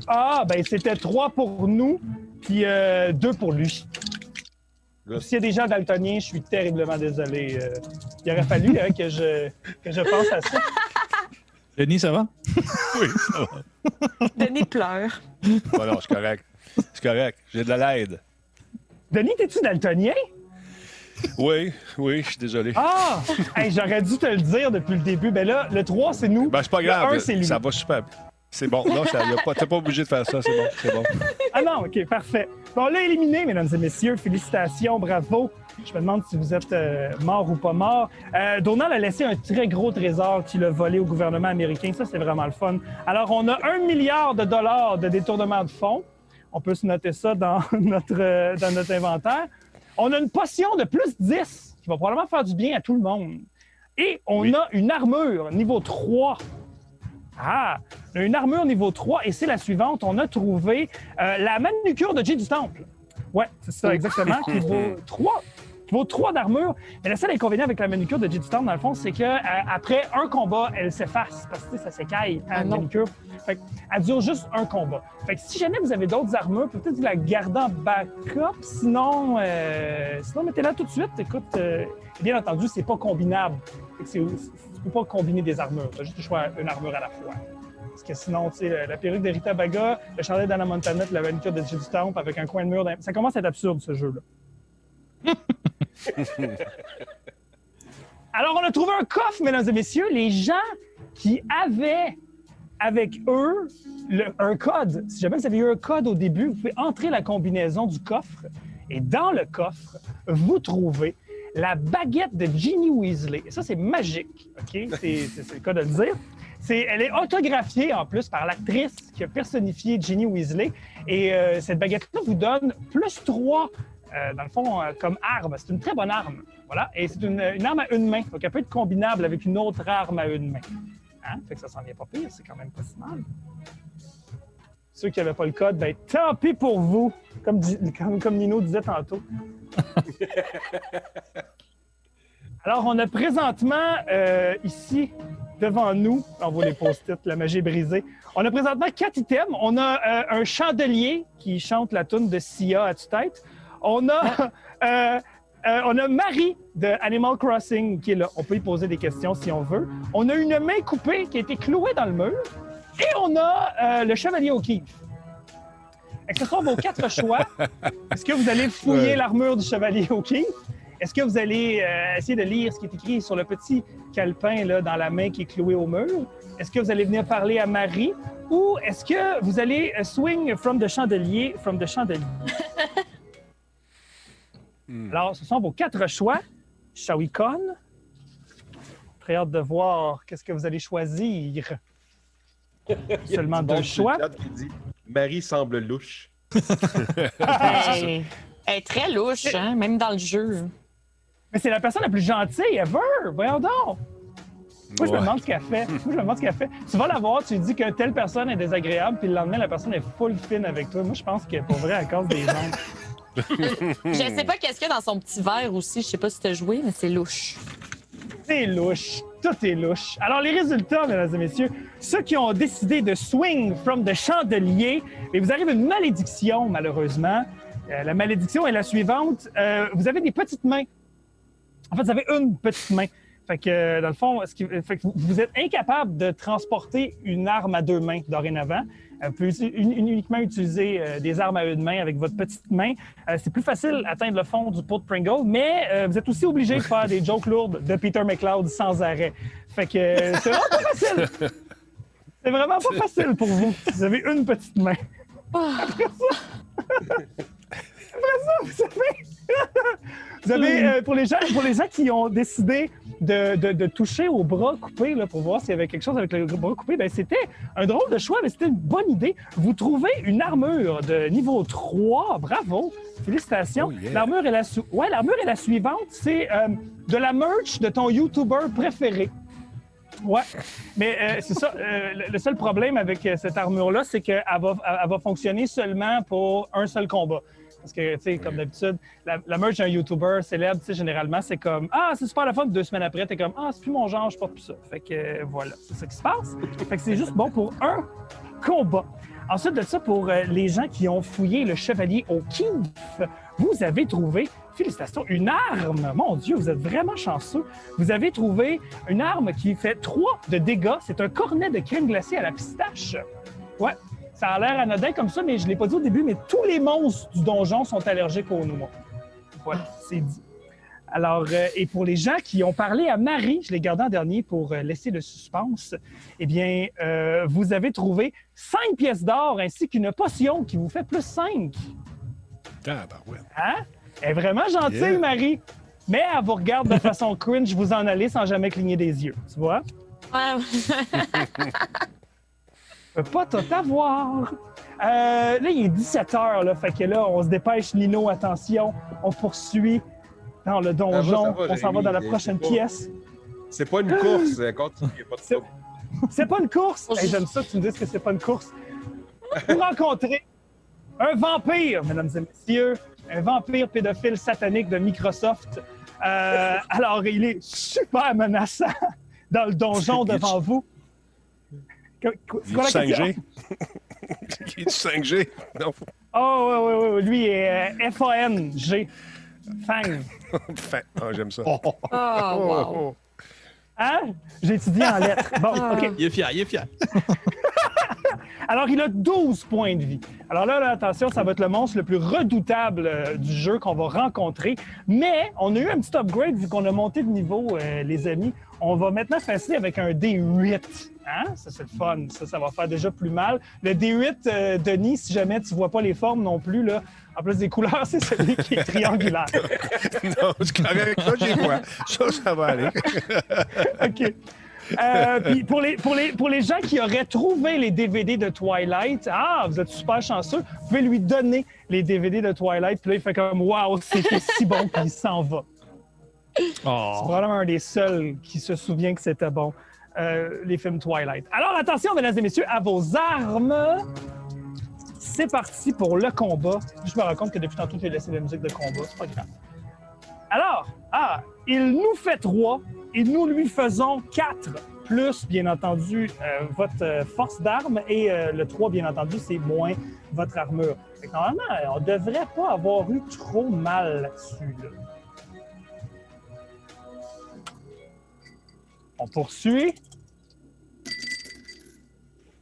Ah, ben c'était 3 pour nous, puis 2 pour lui. S'il y a des gens daltoniens, je suis terriblement désolé. Il aurait fallu que je pense à ça.
Denis, ça va?
Oui, ça va.
Denis pleure.
Bon, non, c'est correct. C'est correct. J'ai de l'aide.
Denis, t'es-tu daltonien?
Oui, je suis désolé.
Ah! Hey, j'aurais dû te le dire depuis le début. Ben là, le 3, c'est nous.
Ben, c'est pas grave.
Le 1, c'est lui.
Ça va super bien. C'est bon. Non, t'es pas obligé de faire ça. C'est bon.
Ah non, OK, parfait. Bon, on l'a éliminé, mesdames et messieurs. Félicitations, bravo. Je me demande si vous êtes mort ou pas mort. Donald a laissé un très gros trésor qu'il a volé au gouvernement américain. Ça, c'est vraiment le fun. Alors, on a 1 milliard de dollars de détournement de fonds. On peut se noter ça dans notre inventaire. On a une potion de plus 10 qui va probablement faire du bien à tout le monde. Et on a une armure niveau 3. Ah! On a une armure niveau 3 et c'est la suivante. On a trouvé la manucure de Jay du Temple. Ouais, c'est ça exactement, qui vaut 3. Qui vaut 3 d'armure. Mais le seul inconvénient avec la manucure de Jay du Temple, dans le fond, c'est qu'après un combat, elle s'efface parce que ça s'écaille, la manucure. Fait elle dure juste un combat. Fait que si jamais vous avez d'autres armures, peut-être vous la gardez en backup. Sinon mettez-la tout de suite. Écoute, bien entendu, c'est pas combinable. Tu peux pas combiner des armures. Tu as juste le choix une armure à la fois. Parce que sinon, tu sais, la perruque d'Erita Baga, le chandail d'Anna Montana, la manucure de Jay du Temple avec un coin de mur. Ça commence à être absurde, ce jeu-là. Alors, on a trouvé un coffre, mesdames et messieurs. Les gens qui avaient avec eux un code, si jamais vous avez eu un code au début, vous pouvez entrer la combinaison du coffre. Et dans le coffre, vous trouvez la baguette de Ginny Weasley. Et ça, c'est magique, OK? C'est le cas de le dire. Elle est autographiée, en plus, par l'actrice qui a personnifié Ginny Weasley. Et cette baguette-là vous donne plus 3 dans le fond, comme arme. C'est une très bonne arme. Voilà. Et c'est une arme à une main. Donc, elle peut être combinable avec une autre arme à une main. Hein? Fait que ça s'en vient pas pire. C'est quand même pas si mal. Ceux qui n'avaient pas le code, ben tant pis pour vous. Comme Nino disait tantôt. Alors, on a présentement ici, devant nous, on voit les post-it, la magie est brisée. On a présentement 4 items. On a un chandelier qui chante la toune de Sia à tue-tête. On a Marie de Animal Crossing qui est là. On peut y poser des questions si on veut. On a une main coupée qui a été clouée dans le mur. Et on a le chevalier O'Keefe. Ce sont vos 4 choix. Est-ce que vous allez fouiller l'armure du chevalier O'Keefe? Est-ce que vous allez essayer de lire ce qui est écrit sur le petit calepin là, dans la main qui est clouée au mur? Est-ce que vous allez venir parler à Marie? Ou est-ce que vous allez swing from the chandelier? Alors, ce sont vos 4 choix. Shall we con? Très hâte de voir qu'est-ce que vous allez choisir. Seulement 2 choix.
Qui dit, Marie semble louche.
Elle est très louche, hein, même dans le jeu.
Mais c'est la personne la plus gentille ever! Voyons donc! Moi, je me demande ce qu'elle fait. Tu vas la voir, tu lui dis que telle personne est désagréable, puis le lendemain, la personne est full fine avec toi. Moi, je pense que pour vrai, à cause des gens.
Je sais pas qu'est-ce qu'il y a dans son petit verre aussi. Je sais pas si tu as joué, mais c'est louche.
C'est louche. Tout est louche. Alors, les résultats, mesdames et messieurs, ceux qui ont décidé de swing from the chandelier, et vous arrive une malédiction, malheureusement. La malédiction est la suivante. Vous avez des petites mains. En fait, vous avez une petite main. Fait que, dans le fond, vous êtes incapable de transporter une arme à 2 mains dorénavant. Vous pouvez uniquement utiliser des armes à une main avec votre petite main. C'est plus facile d'atteindre le fond du pot de Pringle, mais vous êtes aussi obligé de faire des jokes lourdes de Peter McLeod sans arrêt. Fait que c'est vraiment pas facile. C'est vraiment pas facile pour vous. Vous avez une petite main. Après ça, vous avez pour les gens qui ont décidé de toucher au bras coupé là, pour voir s'il y avait quelque chose avec le bras coupé, ben c'était un drôle de choix, mais c'était une bonne idée. Vous trouvez une armure de niveau 3. Bravo! Félicitations. Oh yeah. L'armure est la suivante. C'est de la merch de ton YouTuber préféré. Ouais, mais c'est ça. Le seul problème avec cette armure-là, c'est qu'elle va fonctionner seulement pour un seul combat. Parce que, tu sais, comme d'habitude, la merch d'un YouTuber célèbre, tu sais, généralement, c'est comme « Ah, c'est super la fun », 2 semaines après, t'es comme « Ah, c'est plus mon genre, je porte plus ça ». Fait que, voilà, c'est ça qui se passe. Fait que c'est juste bon pour un combat. Ensuite de ça, pour les gens qui ont fouillé le chevalier au kiff, vous avez trouvé, félicitations, une arme. Mon Dieu, vous êtes vraiment chanceux. Vous avez trouvé une arme qui fait 3 de dégâts. C'est un cornet de crème glacée à la pistache. Ouais, ça a l'air anodin comme ça, mais je ne l'ai pas dit au début, mais tous les monstres du donjon sont allergiques aux noix. Voilà, c'est dit. Alors, et pour les gens qui ont parlé à Marie, je l'ai gardé en dernier pour laisser le suspense, eh bien, vous avez trouvé 5 pièces d'or ainsi qu'une potion qui vous fait plus 5.
Ah, ben ouais.
Hein? Elle est vraiment gentille, Marie. Mais elle vous regarde de façon cringe, vous en allez sans jamais cligner des yeux. Tu vois?
Ouais.
Peut pas tout avoir. Là, il est 17h, là. Fait que là, on se dépêche, Nino, attention. On poursuit dans le donjon. On s'en va dans la prochaine pièce.
C'est pas une course. Continue, pas de trouble.
C'est pas une course? Hey, j'aime ça que tu me dises que c'est pas une course. Vous rencontrez un vampire, mesdames et messieurs. Un vampire pédophile satanique de Microsoft. Alors, il est super menaçant dans le donjon devant vous.
C'est quoi la 5G? Qui est du 5G? Non.
Oh, oui. Lui est F-A-N-G. Fang.
J'aime ça.
Oh, wow.
Hein? J'ai étudié en lettres. Bon, OK.
Il est fier.
Alors, il a 12 points de vie. Alors là, attention, ça va être le monstre le plus redoutable du jeu qu'on va rencontrer. Mais on a eu un petit upgrade vu qu'on a monté de niveau, les amis. On va maintenant passer avec un D8. Hein? Ça, c'est le fun. Ça va faire déjà plus mal. Le D8, Denis, si jamais tu vois pas les formes non plus, là, en plus des couleurs, c'est celui qui est triangulaire.
Non, c'est correct. Ça, j'y vois. Ça va aller.
OK. Puis pour les gens qui auraient trouvé les DVD de Twilight, vous êtes super chanceux, vous pouvez lui donner les DVD de Twilight, puis là, il fait comme « Wow, c'était si bon », puis il s'en va. C'est probablement un des seuls qui se souvient que c'était bon, les films Twilight. Alors attention, mesdames et messieurs, à vos armes. C'est parti pour le combat. Je me rends compte que depuis tantôt, j'ai laissé la musique de combat, c'est pas grave. Alors, il nous fait 3 et nous lui faisons 4, plus, bien entendu, votre force d'arme et le 3, bien entendu, c'est moins votre armure. Fait que normalement, on devrait pas avoir eu trop mal là-dessus. Là. On poursuit.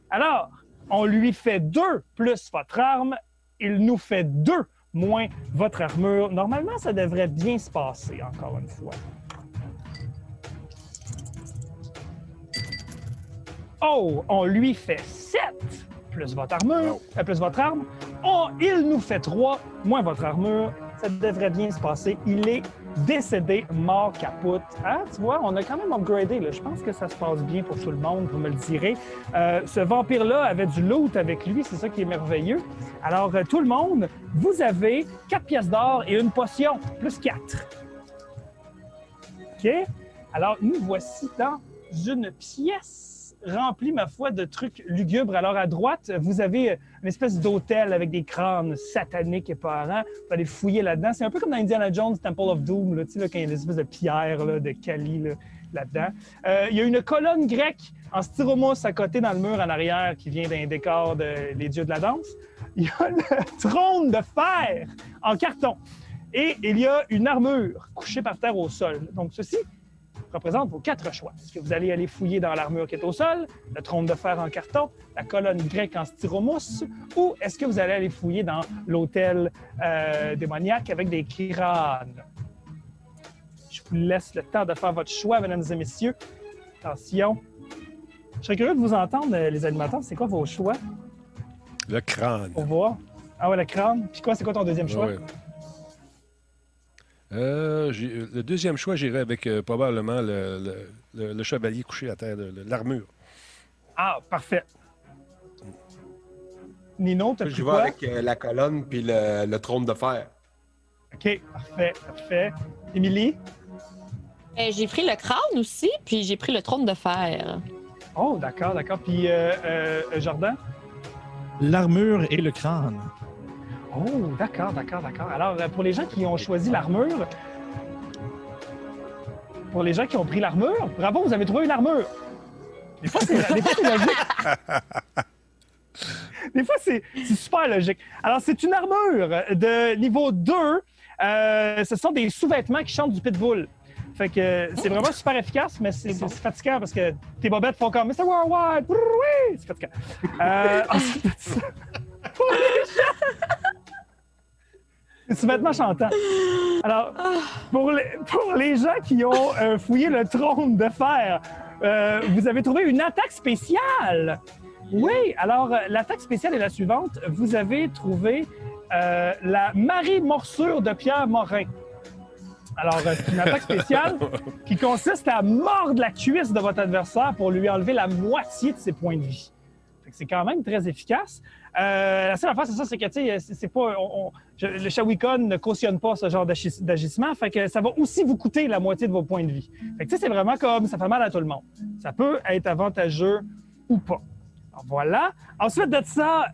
Alors, on lui fait 2 plus votre arme, il nous fait 2 moins votre armure. Normalement, ça devrait bien se passer, encore une fois. Oh, on lui fait 7 plus votre armure, plus votre arme. Oh, il nous fait 3 moins votre armure. Ça devrait bien se passer. Il est décédé, mort, capote. Hein? Tu vois, on a quand même upgradé. Là. Je pense que ça se passe bien pour tout le monde, vous me le direz. Ce vampire-là avait du loot avec lui, c'est ça qui est merveilleux. Alors, tout le monde, vous avez 4 pièces d'or et une potion, plus 4. OK? Alors, nous voici dans une pièce remplie, ma foi, de trucs lugubres. Alors, à droite, vous avez une espèce d'hôtel avec des crânes sataniques et parents. Vous allez fouiller là-dedans. C'est un peu comme dans Indiana Jones, Temple of Doom, là, tu sais, là, quand il y a des espèces de pierres, là, de Kali là-dedans. Il y a une colonne grecque en styromousse à côté dans le mur en arrière qui vient d'un décor des dieux de la danse. Il y a le trône de fer en carton. Et il y a une armure couchée par terre au sol. Donc, ceci représente vos 4 choix. Est-ce que vous allez aller fouiller dans l'armure qui est au sol, le trône de fer en carton, la colonne grecque en styromousse, ou est-ce que vous allez aller fouiller dans l'hôtel démoniaque avec des crânes? Je vous laisse le temps de faire votre choix, mesdames et messieurs. Attention. Je serais curieux de vous entendre, les animateurs. C'est quoi vos choix?
Le crâne.
Pour voir. Ah ouais, le crâne. Puis quoi, c'est quoi ton deuxième choix?
Ouais. Le deuxième choix, j'irais avec probablement le chevalier couché à terre, l'armure.
Ah, parfait. Nino, t'as pris
Je vais
quoi?
avec la colonne puis le trône de fer.
OK, parfait. Émilie?
J'ai pris le crâne aussi, puis j'ai pris le trône de fer.
Oh, d'accord. Puis, Jordan?
L'armure et le crâne.
Oh, d'accord. Alors, pour les gens qui ont choisi l'armure, pour les gens qui ont pris l'armure, bravo, vous avez trouvé une armure. Des fois, c'est logique. Des fois, c'est super logique. Alors, c'est une armure de niveau 2. Ce sont des sous-vêtements qui chantent du pitbull. Fait que c'est vraiment super efficace, mais c'est fatigant parce que tes bobettes font comme Mr. Worldwide. Oui, c'est fatigant. Ensuite de ça, pour les gens... Des sous-vêtements chantants. Alors, pour les gens qui ont fouillé le trône de fer, vous avez trouvé une attaque spéciale. Oui, alors l'attaque spéciale est la suivante. Vous avez trouvé la Marie-morsure de Pierre Morin. Alors, c'est une attaque spéciale qui consiste à mordre la cuisse de votre adversaire pour lui enlever la moitié de ses points de vie. C'est quand même très efficace. La seule affaire, c'est ça, c'est que, tu sais, c'est pas... le Shawicon ne cautionne pas ce genre d'agissement, fait que ça va aussi vous coûter la moitié de vos points de vie. Fait que, tu sais, c'est vraiment comme... Ça fait mal à tout le monde. Ça peut être avantageux ou pas. Alors, voilà. Ensuite de ça,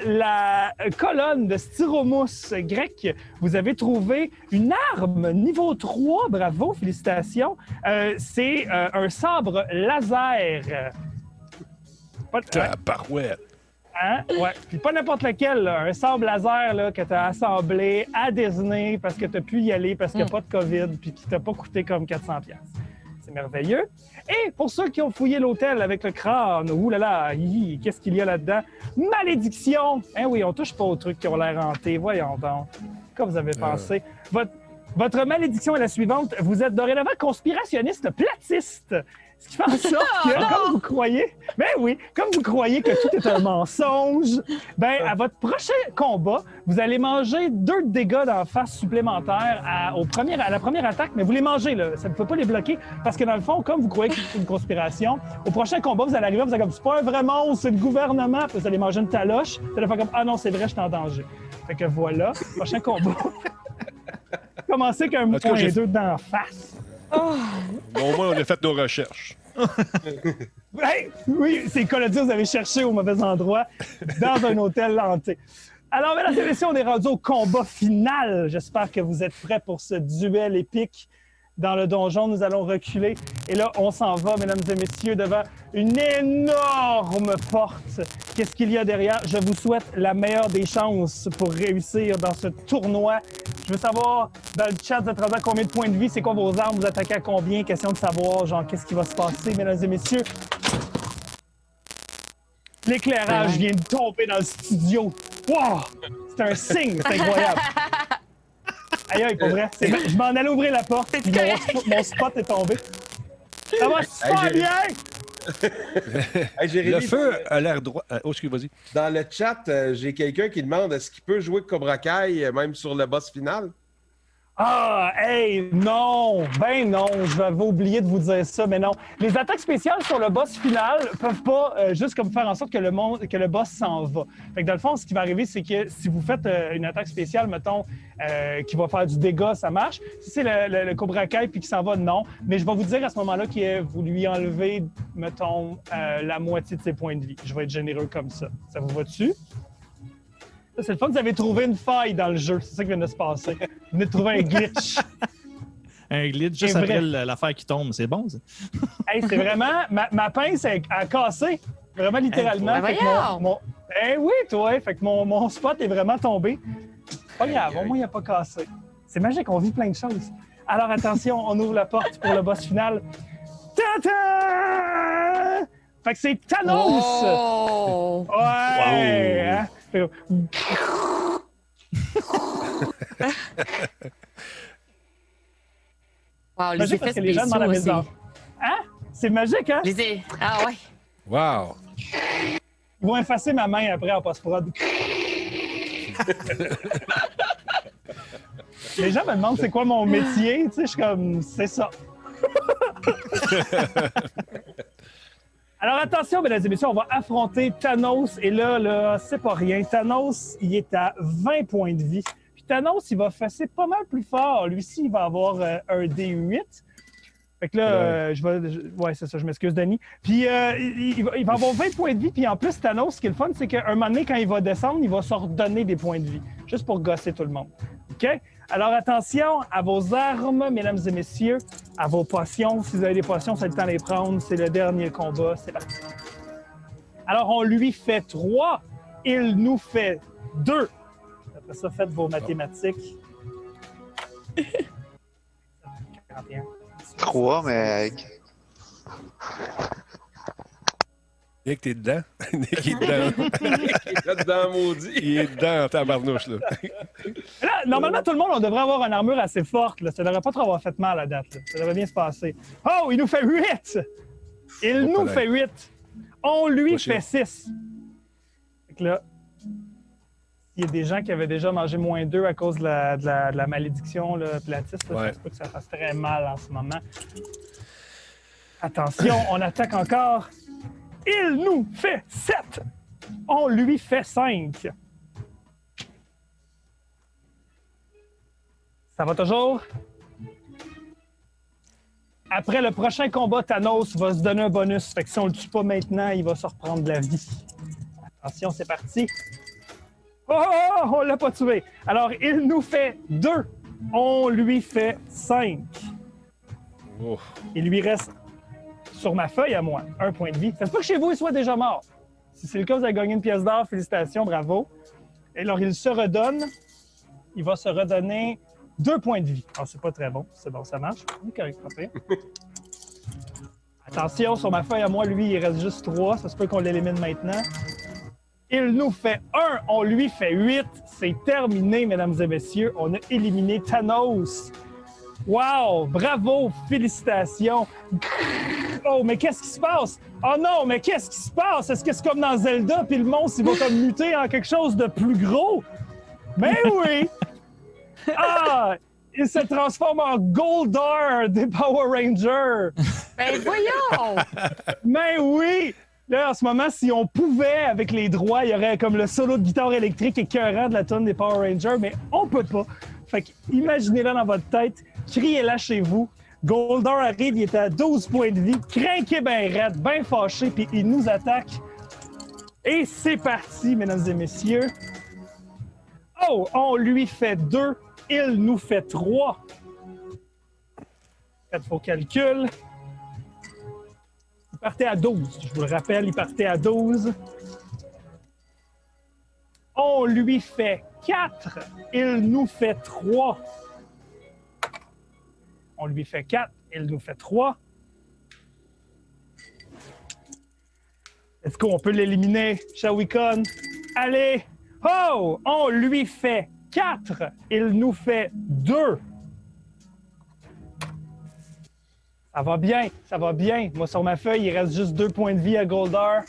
la colonne de styromousse grecque, vous avez trouvé une arme niveau 3. Bravo, félicitations. C'est un sabre laser.
Barouette.
Hein? Ouais. Puis pas n'importe lequel, là. Un sabre laser là, que tu as assemblé à Disney parce que tu as pu y aller parce qu'il n'y a pas de COVID puis qui t'a pas coûté comme 400$. C'est merveilleux. Et pour ceux qui ont fouillé l'hôtel avec le crâne, oulala, qu'est-ce qu'il y a là-dedans? Malédiction! Hein, oui, on touche pas aux trucs qui ont l'air hantés. Voyons donc. Comme vous avez pensé. Votre malédiction est la suivante. Vous êtes dorénavant conspirationniste platiste. Ce qui fait en sorte que, comme vous croyez, comme vous croyez que tout est un mensonge, à votre prochain combat, vous allez manger 2 dégâts d'en face supplémentaires à la première attaque, mais vous les mangez, là. Ça ne peut pas les bloquer, parce que dans le fond, comme vous croyez que c'est une conspiration, au prochain combat, vous allez arriver, vous allez comme, c'est pas un vrai monstre, c'est le gouvernement, puis vous allez manger une taloche, vous allez faire comme, ah non, c'est vrai, je suis en danger. Fait que voilà, prochain combat. Commencez qu'un point et 2 d'en face.
Bon, au moins, on a fait nos recherches.
Oui, c'est quoi le dire, vous avez cherché au mauvais endroit dans un hôtel hanté. Alors, mesdames et messieurs, on est rendu au combat final. J'espère que vous êtes prêts pour ce duel épique. Dans le donjon, nous allons reculer. Et là, on s'en va, mesdames et messieurs, devant une énorme porte. Qu'est-ce qu'il y a derrière? Je vous souhaite la meilleure des chances pour réussir dans ce tournoi. Je veux savoir, dans le chat, vous êtes rendu à combien de points de vie? C'est quoi vos armes? Vous attaquez à combien? Question de savoir, genre, qu'est-ce qui va se passer, mesdames et messieurs? L'éclairage vient de tomber dans le studio. Wow! C'est un signe, c'est incroyable. Aïe, pour vrai. Je m'en allais ouvrir la porte, puis mon spot est tombé. Ça va super bien!
Hey, Jérémy,
le feu a l'air droit. Oh, excuse, vas-y.
Dans le chat, j'ai quelqu'un qui demande est-ce qu'il peut jouer Cobra Kai même sur le boss final?
Ah, hey, non! Ben non, je vais oublier de vous dire ça, mais non. Les attaques spéciales sur le boss final peuvent pas juste comme faire en sorte que le boss s'en va. Fait que dans le fond, ce qui va arriver, c'est que si vous faites une attaque spéciale, mettons, qui va faire du dégât, ça marche. Si c'est le Cobra Kai puis qu'il s'en va, non. Mais je vais vous dire à ce moment-là que vous lui enlevez, mettons, la moitié de ses points de vie. Je vais être généreux comme ça. Ça vous va dessus? C'est le fun, vous avez trouvé une faille dans le jeu. C'est ça qui vient de se passer. Vous venez de trouver un glitch.
Un glitch juste après l'affaire qui tombe. C'est bon, ça?
Hey, c'est vraiment... Ma pince a cassé. Vraiment, littéralement.
Hey,
fait que oui, toi. Fait que mon spot est vraiment tombé. Pas grave, au moins, il n'a pas cassé. C'est magique, on vit plein de choses. Alors, attention, on ouvre la porte pour le boss final. Ta-ta! Fait que c'est Thanos!
Oh!
Ouais! Hein?
Wow, les
magique
effets
parce que les gens demandent
spéciaux
la
aussi.
maison. Hein? C'est magique, hein?
Ah ouais.
Wow!
Ils vont effacer ma main après en post-prod. Les gens me demandent c'est quoi mon métier. Tu sais, je suis comme, c'est ça. Alors attention, mesdames et messieurs, on va affronter Thanos. Et là, c'est pas rien. Thanos, il est à 20 points de vie. Puis Thanos, il va fesser pas mal plus fort. Lui-ci, il va avoir un D8. Fait que là, ouais, c'est ça, je m'excuse, Denis. Puis, il va avoir 20 points de vie. Puis, en plus, Thanos, ce qui est le fun, c'est qu'un moment donné, quand il va descendre, il va se redonner des points de vie. Juste pour gosser tout le monde. OK? Alors, attention à vos armes, mesdames et messieurs, à vos potions. Si vous avez des potions, c'est le temps de les prendre. C'est le dernier combat. C'est parti. Alors, on lui fait 3. Il nous fait 2. Après ça, faites vos mathématiques. 41.
3, mais.
Nick, t'es dedans? Nick, il est dedans.
Il est là-dedans, maudit.
Il est dedans en tabarnouche, là.
Là, normalement, tout le monde, on devrait avoir une armure assez forte. Là. Ça devrait pas trop avoir fait mal à date. Là. Ça devrait bien se passer. Oh, il nous fait 8! Il nous fait 8. On lui fait 6. Fait que là, il y a des gens qui avaient déjà mangé -2 à cause de la malédiction là, platiste. Là, c'est pas que ça fasse très mal en ce moment. Attention, on attaque encore. Il nous fait 7. On lui fait 5. Ça va toujours? Après le prochain combat, Thanos va se donner un bonus. Fait que si on le tue pas maintenant, il va se reprendre de la vie. Attention, c'est parti. Oh, on l'a pas tué. Alors, il nous fait 2. On lui fait 5.
Oh.
Il lui reste, sur ma feuille à moi, 1 point de vie. Ça se peut que chez vous, il soit déjà mort. Si c'est le cas, vous avez gagné une pièce d'or. Félicitations, bravo. Et alors, il se redonne. Il va se redonner 2 points de vie. Alors, c'est pas très bon. C'est bon, ça marche. Correct, parfait. Attention, sur ma feuille à moi, lui, il reste juste 3. Ça se peut qu'on l'élimine maintenant. Il nous fait 1, on lui fait 8. C'est terminé, mesdames et messieurs. On a éliminé Thanos. Wow! Bravo! Félicitations! Oh, mais qu'est-ce qui se passe? Oh non, mais qu'est-ce qui se passe? Est-ce que c'est comme dans Zelda, puis le monstre, il va comme muter en quelque chose de plus gros? Mais oui! Ah! Il se transforme en Goldar des Power Rangers!
Ben voyons!
Mais oui! Là, en ce moment, si on pouvait, avec les droits, il y aurait comme le solo de guitare électrique écœurant de la tonne des Power Rangers, mais on peut pas. Fait que imaginez-le dans votre tête, criez-la chez vous. Goldar arrive, il est à 12 points de vie, crinqué ben raide, ben fâché, puis il nous attaque. Et c'est parti, mesdames et messieurs. Oh, on lui fait 2, il nous fait 3. Faites vos calculs. Il partait à 12, je vous le rappelle, il partait à 12. On lui fait 4, il nous fait 3. On lui fait 4, il nous fait 3. Est-ce qu'on peut l'éliminer, Shawicon? Allez! Oh! On lui fait 4, il nous fait 2. Ça va bien, ça va bien. Moi, sur ma feuille, il reste juste 2 points de vie à Goldar.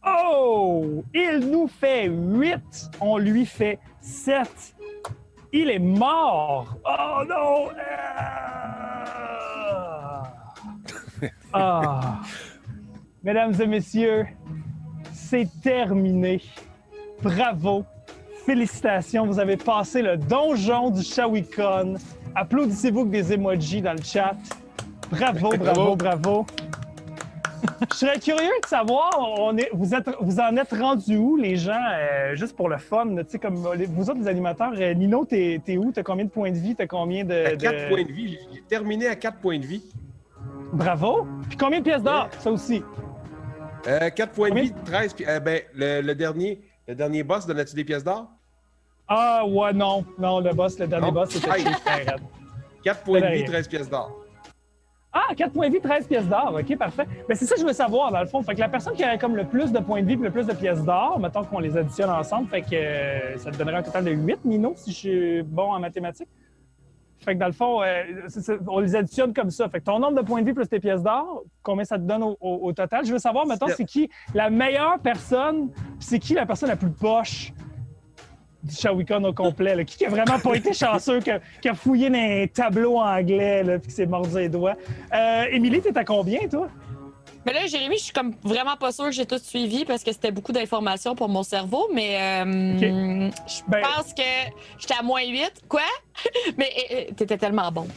Oh! Il nous fait 8. On lui fait 7. Il est mort. Oh non! Ah! Mesdames et messieurs, c'est terminé. Bravo. Félicitations, vous avez passé le donjon du Shawicon. Applaudissez-vous avec des emojis dans le chat. Bravo, bravo, bravo. Je serais curieux de savoir, vous en êtes rendus où, les gens, juste pour le fun, tu sais, comme vous autres, les animateurs. Nino, t'es où? T'as combien de points de vie? T'as combien de...
4 points de vie. J'ai terminé à 4 points de vie.
Bravo. Puis combien de pièces d'or, ça aussi?
4 points de vie, 13. Ben, le dernier boss, donnait-tu des pièces d'or?
Ah, ouais, non. Non, le dernier boss, c'était
Hey. 4 points de vie, 13 pièces d'or.
Ah, 4 points de vie, 13 pièces d'or. OK, parfait. Mais c'est ça que je veux savoir, dans le fond. Fait que la personne qui aurait comme le plus de points de vie et le plus de pièces d'or, mettons qu'on les additionne ensemble, fait que ça te donnerait un total de 8, Nino, si je suis bon en mathématiques. Fait que dans le fond, on les additionne comme ça. Fait que ton nombre de points de vie plus tes pièces d'or, combien ça te donne au total? Je veux savoir, mettons, c'est qui la meilleure personne, puis c'est qui la personne la plus poche du Shawicon au complet, là. Qui a vraiment pas été chanceux, qui a fouillé dans un tableau anglais, là, puis qui s'est mordu les doigts. Émilie, t'es à combien, toi?
Mais là, Jérémy, je suis comme vraiment pas sûre que j'ai tout suivi parce que c'était beaucoup d'informations pour mon cerveau, mais je pense que j'étais à -8. Quoi? Mais t'étais tellement bon.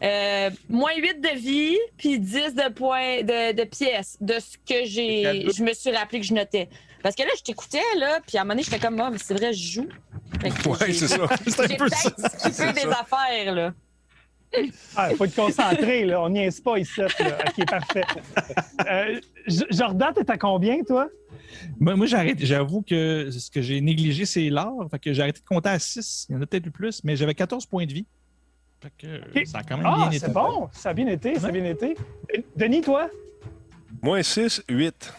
-8 de vie, puis 10 de points de pièces, de ce que je me suis rappelé que je notais. Parce que là, je t'écoutais, là, puis à un moment donné, j'étais comme, mais c'est vrai, je joue.
Oui, c'est ça.
J'ai peut-être skippé des affaires, là.
Ah, faut être concentré, là. On niaise pas ici, là. OK, parfait. Jordan, t'es à combien, toi?
Moi, j'avoue que ce que j'ai négligé, c'est l'or. Fait que j'ai arrêté de compter à 6. Il y en a peut-être eu plus, mais j'avais 14 points de vie. Fait que ça a quand même bien été.
C'est bon. Ça a bien été, ça a bien été. Denis, toi?
-6, 8.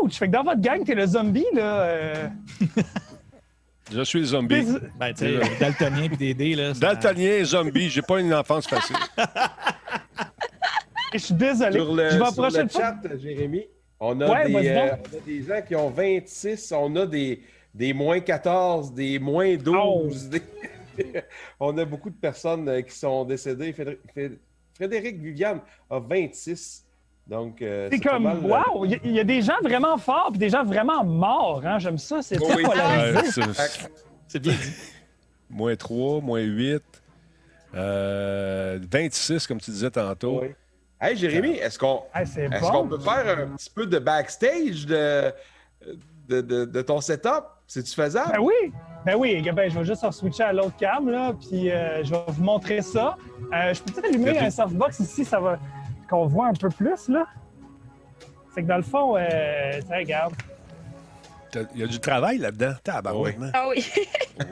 Ouch! Fait que dans votre gang, t'es le zombie, là.
Je suis le zombie.
Ben, tu sais, daltonien puis des dés, là.
Daltonien, zombie, j'ai pas une enfance facile.
Je suis désolé.
Sur
je vais
le
approcher le
chat, Jérémy, on a des gens qui ont 26, on a des -14, des -12. On a beaucoup de personnes qui sont décédées. Frédéric Viviane a 26. Donc,
c'est comme, wow! Il y a des gens vraiment forts et des gens vraiment morts. Hein? J'aime ça. C'est très polarisé.
C'est bien dit.
-3, -8, 26, comme tu disais tantôt.
Oui. Hey, Jérémy, est-ce qu'on peut faire un petit peu de backstage de ton setup? C'est-tu faisable?
Ben oui. Je vais juste switcher à l'autre cam, là, puis je vais vous montrer ça. Je peux peut-être allumer un softbox ici, ça va... qu'on voit un peu plus, là. C'est que dans le fond, regarde.
Il y a du travail là-dedans. Tabarouette.
Ah oui.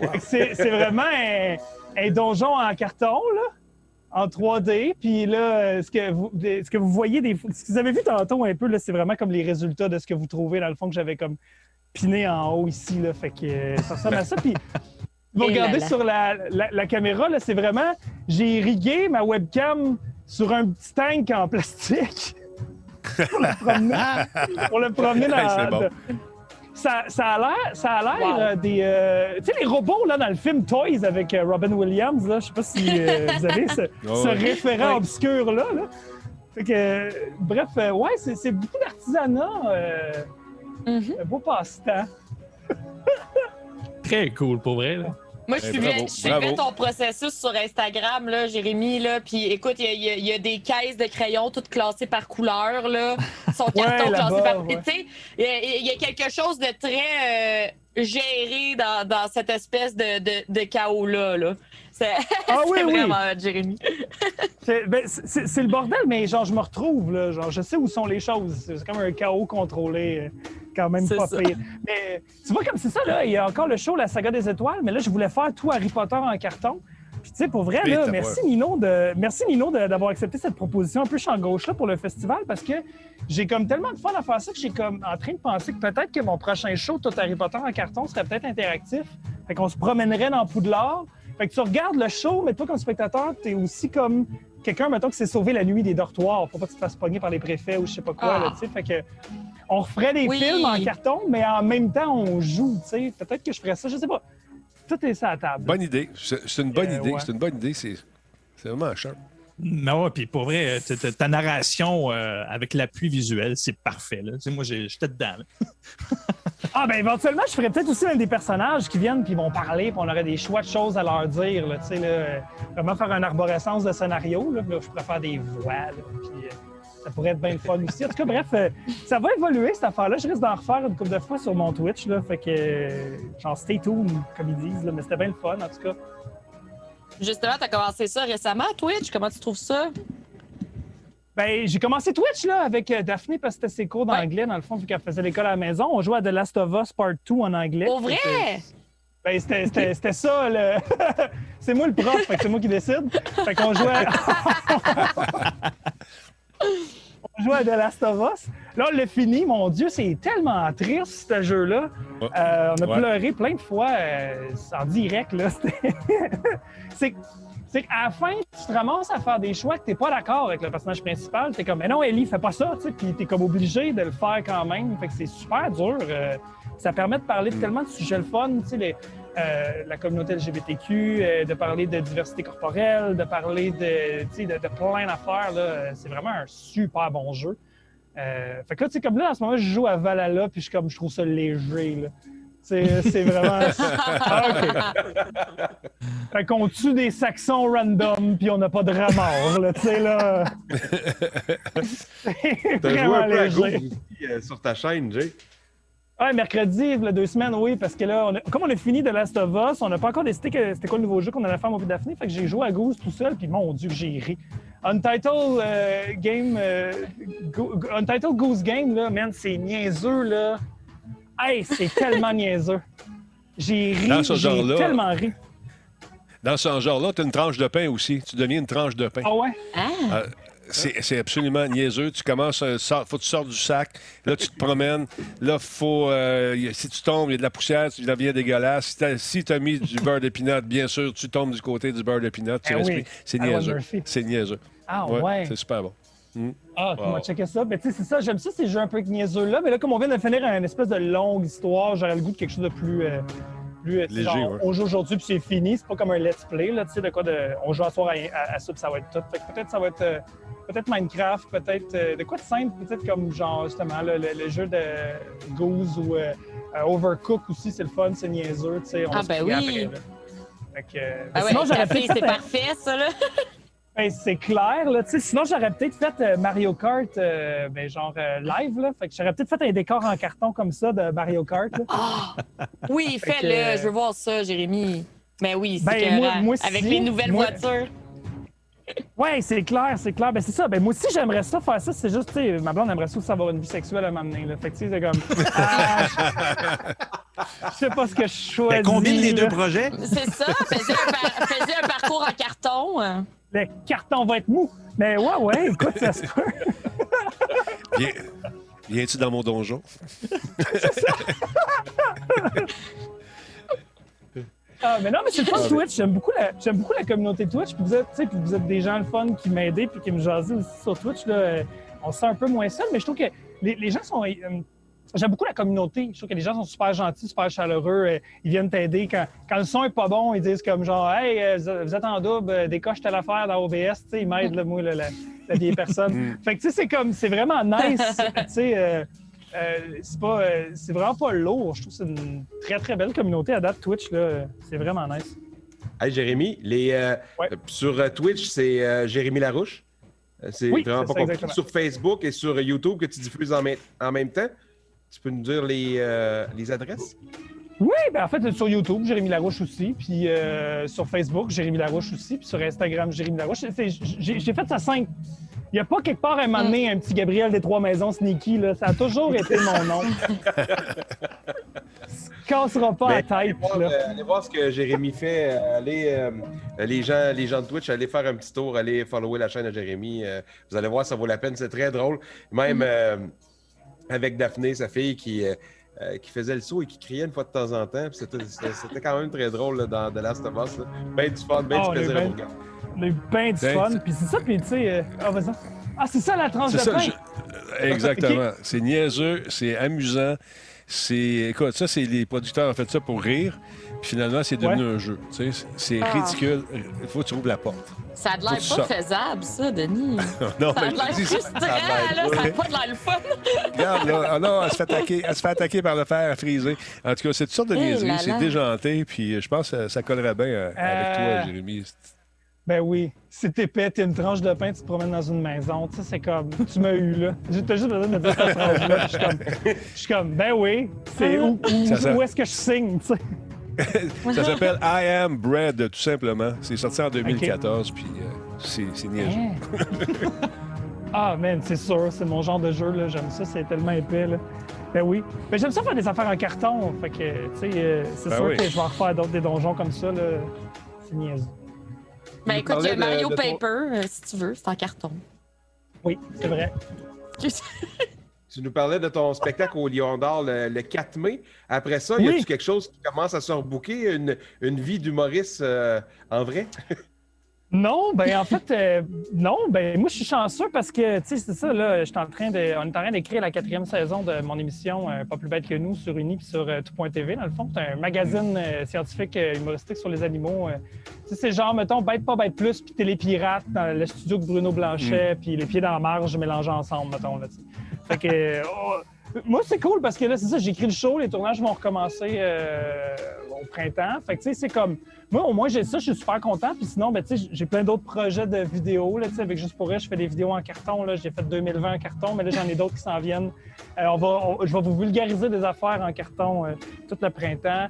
Wow. C'est vraiment un donjon en carton, là, en 3D. Puis là, ce que vous voyez, ce que vous avez vu tantôt un peu, là, c'est vraiment comme les résultats de ce que vous trouvez, dans le fond, que j'avais comme piné en haut ici, là. Fait que ça ressemble à ça. Puis vous regardez sur la caméra, là, c'est vraiment... J'ai rigué ma webcam sur un petit tank en plastique pour le promener dans...
Bon.
Ça a l'air des... tu sais, les robots là, dans le film Toys avec Robin Williams, là, je sais pas si vous avez ce référent obscur-là. Là. Fait que, bref, c'est beaucoup d'artisanat. Un beau passe-temps.
Très cool, pour vrai. Là.
Moi, je suivais ton processus sur Instagram, là, Jérémy, là, puis écoute, il y a des caisses de crayons toutes classées par couleur, là, son carton classé par... Tu sais, il y a quelque chose de très géré dans cette espèce de chaos-là, là. C'est vraiment Jérémy.
C'est le bordel, mais genre, je me retrouve, là, genre, je sais où sont les choses. C'est comme un chaos contrôlé. Quand même pas pire. Mais tu vois, comme c'est ça, là, il y a encore le show La Saga des Étoiles, mais là, je voulais faire tout Harry Potter en carton. Puis, tu sais, pour vrai, là, merci Nino d'avoir accepté cette proposition un peu champ gauche là pour le festival parce que j'ai comme tellement de fun à faire ça que j'ai comme en train de penser que peut-être que mon prochain show, tout Harry Potter en carton, serait peut-être interactif. Fait qu'on se promènerait dans Poudlard. Fait que tu regardes le show, mais toi, comme spectateur, t'es aussi comme quelqu'un, mettons, qui s'est sauvé la nuit des dortoirs pour pas que tu te fasses pogner par les préfets ou je sais pas quoi, là, tu sais. Fait que on referait des films en carton, mais en même temps, on joue, tu sais. Peut-être que je ferais ça, je sais pas. Tout est ça à la table.
Bonne idée. C'est une bonne idée. Ouais. C'est une bonne idée. C'est vraiment cher.
Non, puis pour vrai, ta narration avec l'appui visuel, c'est parfait. Là. Tu sais, moi, j'étais dedans.
Ah, ben éventuellement, je ferais peut-être aussi des personnages qui viennent puis vont parler, puis on aurait des choix de choses à leur dire. Là, tu sais, là, vraiment faire une arborescence de scénario. Là, je pourrais faire des voix, là, puis ça pourrait être bien le fun aussi. En tout cas, bref, ça va évoluer cette affaire-là. Je risque d'en refaire une couple de fois sur mon Twitch. Là, fait que, genre, stay tuned, comme ils disent. Là, mais c'était bien le fun, en tout cas.
Justement, tu as commencé ça récemment, Twitch. Comment tu trouves ça?
Ben, j'ai commencé Twitch là, avec Daphné parce que c'était ses cours d'anglais, dans le fond, vu qu'elle faisait l'école à la maison. On jouait à The Last of Us Part 2 en anglais.
Pour vrai?
Ben, c'était ça, le... c'est moi le prof, fait que c'est moi qui décide. Fait qu'on jouait... On jouait à The Last of Us. Là, on l'a fini. Mon Dieu, c'est tellement triste, ce jeu-là. On a pleuré plein de fois en direct. Là. c'est qu'à la fin, tu te ramasses à faire des choix que t'es pas d'accord avec le personnage principal. T'es comme, mais non, Ellie, fais pas ça, tu sais, puis t'es comme obligé de le faire quand même. Fait que c'est super dur. Ça permet de parler de tellement de sujets le fun, tu sais, la communauté LGBTQ, de parler de diversité corporelle, de parler de plein d'affaires. Là. C'est vraiment un super bon jeu. Fait que là, tu sais, comme là, en ce moment, je joue à Valhalla, puis je trouve ça léger, là. C'est vraiment... Ah, OK. Fait qu'on tue des Saxons random, puis on n'a pas de remords, là, tu sais, là. C'est
T'as joué
vraiment
un peu à Go
léger.
aussi, sur ta chaîne, Jay.
Ouais, mercredi, il y a 2 semaines, oui, parce que là, comme on a fini The Last of Us, on n'a pas encore décidé que c'était quoi le nouveau jeu qu'on allait faire, moi et Daphné, fait que j'ai joué à Goose tout seul, puis mon Dieu, que j'ai ri. Untitled Untitled Goose Game, là, man, c'est niaiseux, là. Hey, c'est tellement niaiseux. J'ai ri, j'ai tellement ri.
Dans ce genre-là, tu as une tranche de pain aussi. Tu deviens une tranche de pain.
Ah ouais?
C'est absolument niaiseux. Tu commences, faut que tu sortes du sac. Là, tu te promènes. Là, si tu tombes, il y a de la poussière, tu deviens dégueulasse. Si tu as mis du beurre de pinot, bien sûr, tu tombes du côté du beurre de pinot.
Oui.
C'est niaiseux. C'est niaiseux.
Ah ouais?
C'est super bon.
Ah, tu m'as checké ça. Mais tu sais, c'est ça, j'aime ça, ces jeux un peu niaiseux-là. Mais là, comme on vient de finir une espèce de longue histoire, j'aurais le goût de quelque chose de plus léger. Genre, on joue aujourd'hui, puis c'est fini. C'est pas comme un let's play, là, tu sais, de quoi on joue à soir à ça, puis ça va être tout. Fait que peut-être ça va être peut-être Minecraft, peut-être de quoi de simple, peut-être comme genre, justement, le jeu de Goose ou Overcook aussi, c'est le fun, c'est niaiseux, tu sais.
Oui.
Après, fait que,
sinon, j'aurais peut-être c'est parfait, ça, là.
Ben, c'est clair, là, tu sais. Sinon, j'aurais peut-être fait Mario Kart, live, là. Fait que j'aurais peut-être fait un décor en carton comme ça de Mario Kart, là.
Oui, fais-le. Je veux voir ça, Jérémy. Mais oui, c'est
Ben, moi
avec
aussi,
les nouvelles voitures.
Oui, c'est clair, c'est clair. Ben, c'est ça. Ben, moi aussi, j'aimerais ça faire ça. C'est juste, tu sais, ma blonde aimerait ça aussi avoir une vie sexuelle à m'amener, là. Fait que, tu sais, c'est comme... je sais pas ce que je choisis.
Ben, combine les deux
là.
projets.
C'est ça. Faisais un parcours en carton.
Le carton va être mou. Mais ouais, écoute, ça se peut.
Viens-tu dans mon donjon?
Mais non, mais c'est le fun Twitch. J'aime beaucoup la communauté Twitch. Puis vous êtes des gens le fun qui m'aident puis qui me jasent aussi sur Twitch. Là. On se sent un peu moins seul, mais je trouve que les gens sont... J'aime beaucoup la communauté. Je trouve que les gens sont super gentils, super chaleureux. Ils viennent t'aider. Quand le son est pas bon, ils disent comme genre « Hey, vous êtes en double, décoche telle affaire dans OBS. » Ils m'aident, là, moi, la vieille personne. Fait que tu sais, c'est vraiment nice. Tu sais, c'est vraiment pas lourd. Je trouve que c'est une très, très belle communauté à date, Twitch. Là. C'est vraiment nice.
Hey, Jérémy, sur Twitch, c'est Jérémy Larouche. C'est vraiment pas compliqué. Sur Facebook et sur YouTube que tu diffuses en même temps. Tu peux nous dire les adresses?
Oui, ben en fait, sur YouTube, Jérémy Larouche aussi. Puis sur Facebook, Jérémy Larouche aussi. Puis sur Instagram, Jérémy Larouche. J'ai fait ça simple. Il n'y a pas quelque part un moment donné un petit Gabriel des Trois-Maisons sneaky. Là. Ça a toujours été mon nom. Cassera pas la tête.
Allez voir ce que Jérémy fait. Les gens de Twitch, allez faire un petit tour, allez follower la chaîne de Jérémy. Vous allez voir, ça vaut la peine. C'est très drôle. Même avec Daphné, sa fille, qui faisait le saut et qui criait une fois de temps en temps. C'était quand même très drôle là, dans The Last of Us. Ben du fun, ben du plaisir à vous regarder.
On a eu ben du fun. Puis c'est ça, puis tu sais... vas-y. Ah, c'est ça la tranche de pain?
Exactement. Okay. C'est niaiseux, c'est amusant. Écoute, ça, c'est les producteurs ont fait ça pour rire. Puis finalement, c'est devenu un jeu. Tu sais, c'est ridicule. Il faut que tu ouvres la porte.
Ça a de l'air pas faisable, ça, Denis.
Non,
ça a de l'air frustrant, là. Ça n'a pas de l'air le fun.
Regarde, là. Non, elle se fait attaquer par le fer à friser. En tout cas, c'est toutes sortes de niaiseries. C'est déjanté. Puis je pense que ça collerait bien avec toi, Jérémy.
Ben oui. Si t'es épais, t'es une tranche de pain, tu te promènes dans une maison. Tu sais, c'est comme, tu m'as eu, là. T'as juste besoin de me dire cette phrase-là. Je suis comme, ben oui. C'est où est-ce que je signe, tu sais?
Ça s'appelle I Am Bread, tout simplement. C'est sorti en 2014, puis c'est niaiseux.
Ah, man, c'est sûr. C'est mon genre de jeu, là. J'aime ça. C'est tellement épais, là. Ben oui. Ben j'aime ça faire des affaires en carton. Fait que, tu sais, c'est sûr que je vais en refaire d'autres des donjons comme ça, là. C'est niaiseux.
Ben écoute, il y a Mario Paper, si tu veux, c'est en carton.
Oui, c'est vrai.
Tu nous parlais de ton spectacle au Lion d'Or le 4 mai. Après ça, y a-tu quelque chose qui commence à se rebooker, une vie d'humoriste en vrai?
Non, ben en fait, non, ben moi je suis chanceux parce que, tu sais, c'est ça, là, on est en train d'écrire la 4e saison de mon émission Pas plus bête que nous sur Uni puis sur Tout.tv, dans le fond. C'est un magazine scientifique humoristique sur les animaux. Tu sais, c'est genre, mettons, Bête pas bête plus puis Télépirate dans le studio de Bruno Blanchet puis Les pieds dans la marge mélangés ensemble, mettons, là, tu sais. Fait que... moi, c'est cool parce que là, c'est ça, j'ai écrit le show, les tournages vont recommencer au printemps. Fait que, tu sais, c'est comme... Moi, au moins, j'ai ça, je suis super content. Puis sinon, ben, tu sais, j'ai plein d'autres projets de vidéos, là, tu sais, avec Juste pour rire, je fais des vidéos en carton, là. J'ai fait 2020 en carton, mais là, j'en ai d'autres qui s'en viennent. Je vais vous vulgariser des affaires en carton tout le printemps.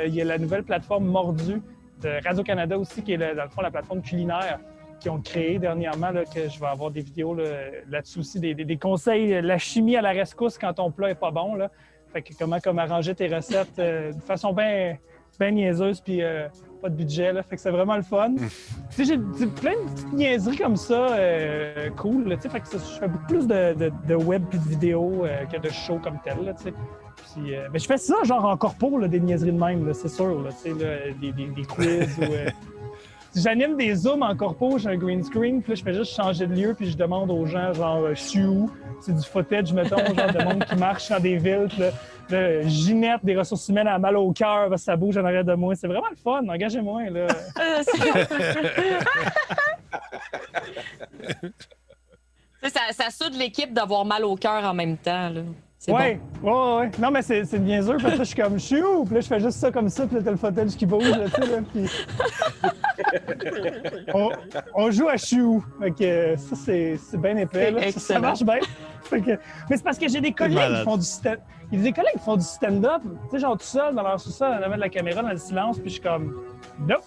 Il y a la nouvelle plateforme Mordu de Radio-Canada aussi, qui est, dans le fond, la plateforme culinaire qui ont créé dernièrement, là, que je vais avoir des vidéos là-dessus aussi, des conseils, la chimie à la rescousse quand ton plat est pas bon, là. Fait que comment arranger tes recettes de façon bien niaiseuse, puis pas de budget, là. Fait que c'est vraiment le fun. Tu sais, j'ai plein de petites niaiseries comme ça, cool, tu sais. Fait que je fais beaucoup plus de web puis de vidéos que de shows comme tel, là, tu sais. Puis, mais je fais ça, genre en corpo, là, des niaiseries de même, là, c'est sûr, là, tu sais, là, des quiz ou... J'anime des zooms en corpo, j'ai un green screen, puis là, je fais juste changer de lieu, puis je demande aux gens, genre, je suis où? C'est du footage, mettons, genre de monde qui marche dans des villes, puis là, Ginette, des ressources humaines, a mal au cœur, ça bouge en arrière de moi. C'est vraiment le fun, engagez-moi, là.
Ça soude l'équipe d'avoir mal au cœur en même temps, là.
Ouais. Non, mais c'est niaiseux, parce que là, je suis comme, je suis où? Puis là, je fais juste ça comme ça, puis là, t'as le footage qui bouge, là, tu sais, là, puis... on joue à je suis où? Fait que ça, c'est bien épais, là. Ça marche bien. Fait que... Mais c'est parce que j'ai des collègues qui font du stand-up. Il y a des collègues qui font du stand-up, tu sais, genre tout seul, dans leur sous-sol, en avant de la caméra, dans le silence, puis je suis comme, nope,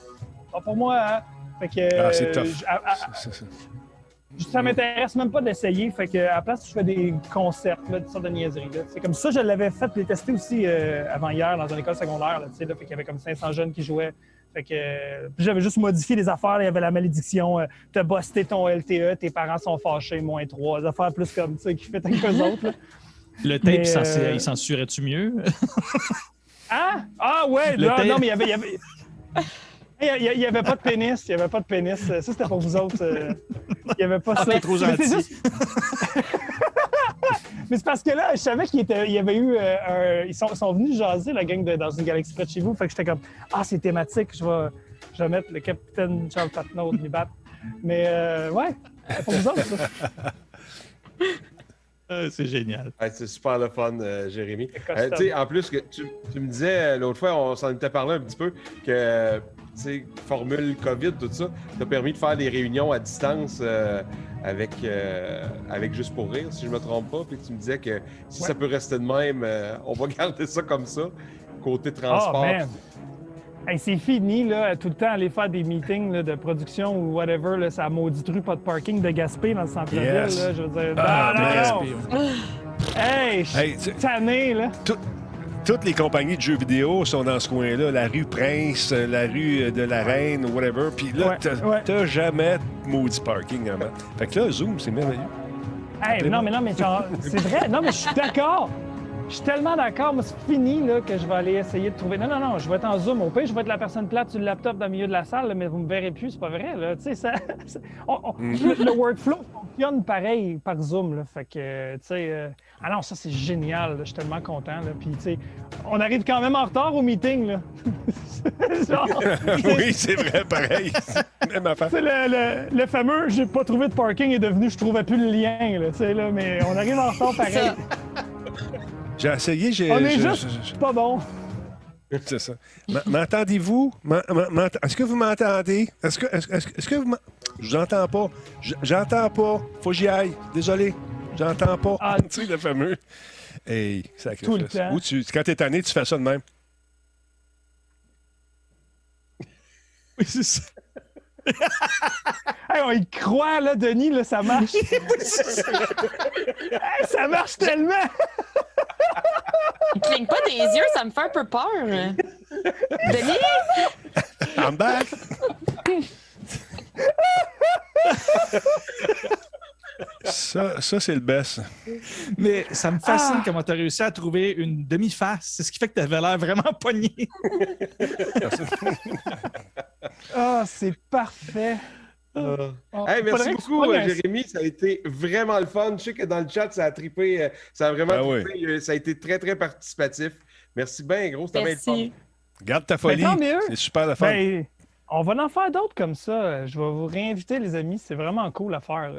pas pour moi, hein? Fait que...
c'est tough.
Ça m'intéresse même pas d'essayer. Fait que à la place, je fais des concerts, là, des sortes de niaiseries. Là. C'est comme ça, je l'avais fait, les tester aussi avant hier dans une école secondaire. Là, fait qu'il y avait comme 500 jeunes qui jouaient. Fait que j'avais juste modifié les affaires. Là, il y avait la malédiction, t'as busté ton LTE, tes parents sont fâchés, -3. Des affaires plus comme ça qui fait avec eux autres. Là.
Le tape, il censurait-tu mieux?
Ah ouais, non, mais il y avait... Il n'y avait pas de pénis. Il n'y avait pas de pénis. Ça, c'était pour vous autres. Il n'y avait pas ça.
Trop gentil.
Mais c'est parce que là, je savais qu'il y avait eu ils sont venus jaser, la gang Dans une galaxie près de chez vous. Fait que j'étais comme, c'est thématique. Je vais mettre le capitaine Charles Patnaud de m'y battre. Mais ouais, pour vous autres, ça.
C'est génial.
Ouais, c'est super le fun, Jérémy. En plus, que tu me disais l'autre fois, on s'en était parlé un petit peu, que formule COVID, tout ça, t'a permis de faire des réunions à distance avec Juste pour rire, si je me trompe pas. Puis tu me disais que si ça peut rester de même, on va garder ça comme ça, côté transport.
Hey, c'est fini, là, tout le temps aller faire des meetings là, de production ou whatever, là, ça maudit rue, pas de parking de Gaspé dans le centre-ville.
Yes.
Là, je veux dire, non! Hey, je suis tanné, là!
Toutes les compagnies de jeux vidéo sont dans ce coin-là, la rue Prince, la rue de la Reine, whatever. Puis là, t'as jamais de maudit parking en main. Fait que là, Zoom, c'est merveilleux.
Hey, non, mais genre, c'est vrai. Non, mais je suis d'accord. Je suis tellement d'accord. Moi, c'est fini là, que je vais aller essayer de trouver. Non, je vais être en Zoom. Au pire, je vais être la personne plate sur le laptop dans le milieu de la salle, là, mais vous me verrez plus. C'est pas vrai, là. Tu sais, le workflow fonctionne pareil par Zoom, là. Fait que, tu sais... Ah non, ça, c'est génial. Là. Je suis tellement content. Là. Puis, tu sais, on arrive quand même en retard au meeting, là. Genre,
oui, c'est vrai, pareil. Même affaire.
C'est le fameux « j'ai pas trouvé de parking » est devenu « je trouvais plus le lien », là, tu sais, là. Mais on arrive en retard pareil.
J'ai essayé,
on est juste pas bon.
C'est ça. M'entendez-vous? Est-ce que vous m'entendez? Est-ce que vous m'entendez? Je vous entends pas. J'entends pas. Faut que j'y aille. Désolé. J'entends pas. Tu sais, le fameux. Hey, sacrifice.
Tout le temps.
Ou quand t'es tanné, tu fais ça de même.
Oui, c'est ça.
Hey, on y croit, là, Denis, là, ça marche. Hey, ça marche tellement!
Il cligne pas des yeux, ça me fait un peu peur. Denis?
I'm back! Ça c'est le best.
Mais ça me fascine comment tu as réussi à trouver une demi-face. C'est ce qui fait que tu avais l'air vraiment pogné.
C'est parfait.
Hey, merci beaucoup, Jérémy. Ça a été vraiment le fun. Je sais que dans le chat, ça a trippé. Ça a vraiment trippé. Oui. Ça a été très, très participatif. Merci bien, gros. C'était bien le fun.
Garde ta folie. C'est super le fun.
On va en faire d'autres comme ça. Je vais vous réinviter, les amis. C'est vraiment cool à faire.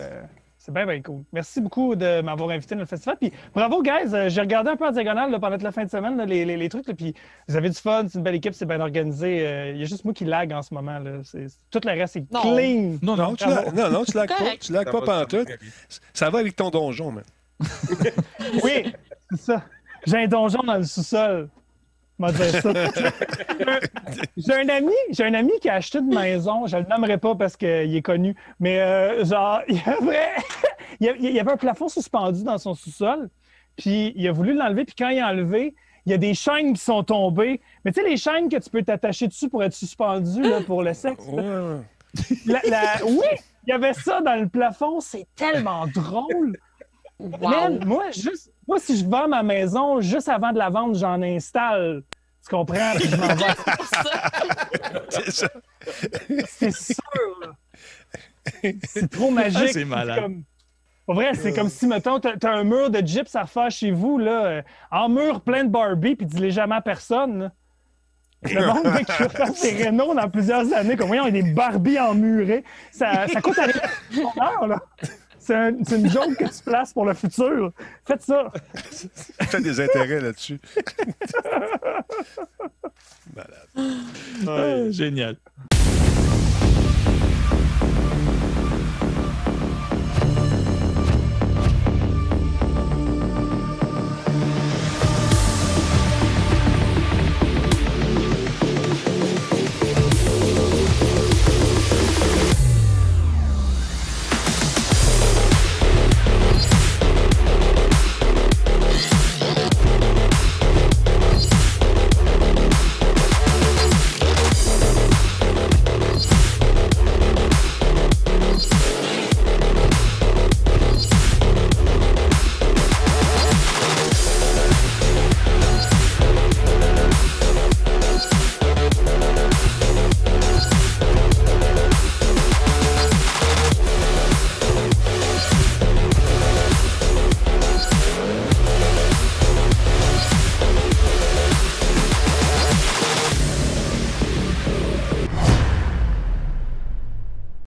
C'est bien, bien cool. Merci beaucoup de m'avoir invité dans le festival. Puis bravo, guys. J'ai regardé un peu en diagonale là, pendant la fin de semaine, là, les trucs. Là, puis vous avez du fun. C'est une belle équipe. C'est bien organisé. Il y a juste moi qui lag en ce moment. Là. Tout le reste est clean.
Non, tu lag pas. Tu lag pas pantoute. Ça va avec ton donjon, man.
Oui, c'est ça. J'ai un donjon dans le sous-sol. J'ai un ami qui a acheté une maison, je le nommerai pas parce qu'il est connu, mais genre, il y avait un plafond suspendu dans son sous-sol, puis il a voulu l'enlever, puis quand il a enlevé, il y a des chaînes qui sont tombées. Mais tu sais, les chaînes que tu peux t'attacher dessus pour être suspendu là, pour le sexe. Oui, il y avait ça dans le plafond, c'est tellement drôle. Wow. Man, moi, si je vends ma maison, juste avant de la vendre, j'en installe. Tu comprends? Puis je m'en vais.
C'est ça.
C'est sûr, là. C'est trop magique.
C'est malade.
Pour vrai, c'est comme si, mettons, t'as un mur de gyps à refaire chez vous, là, en mur plein de Barbie, puis dis-les jamais à personne. Là. Le monde qui va faire des rénaux dans plusieurs années, comme voyons, il y a des Barbies emmurées. Ça coûte à l'heure, là. C'est une joke que tu places pour le futur. Faites ça.
Faites des intérêts là-dessus. Malade.
Génial.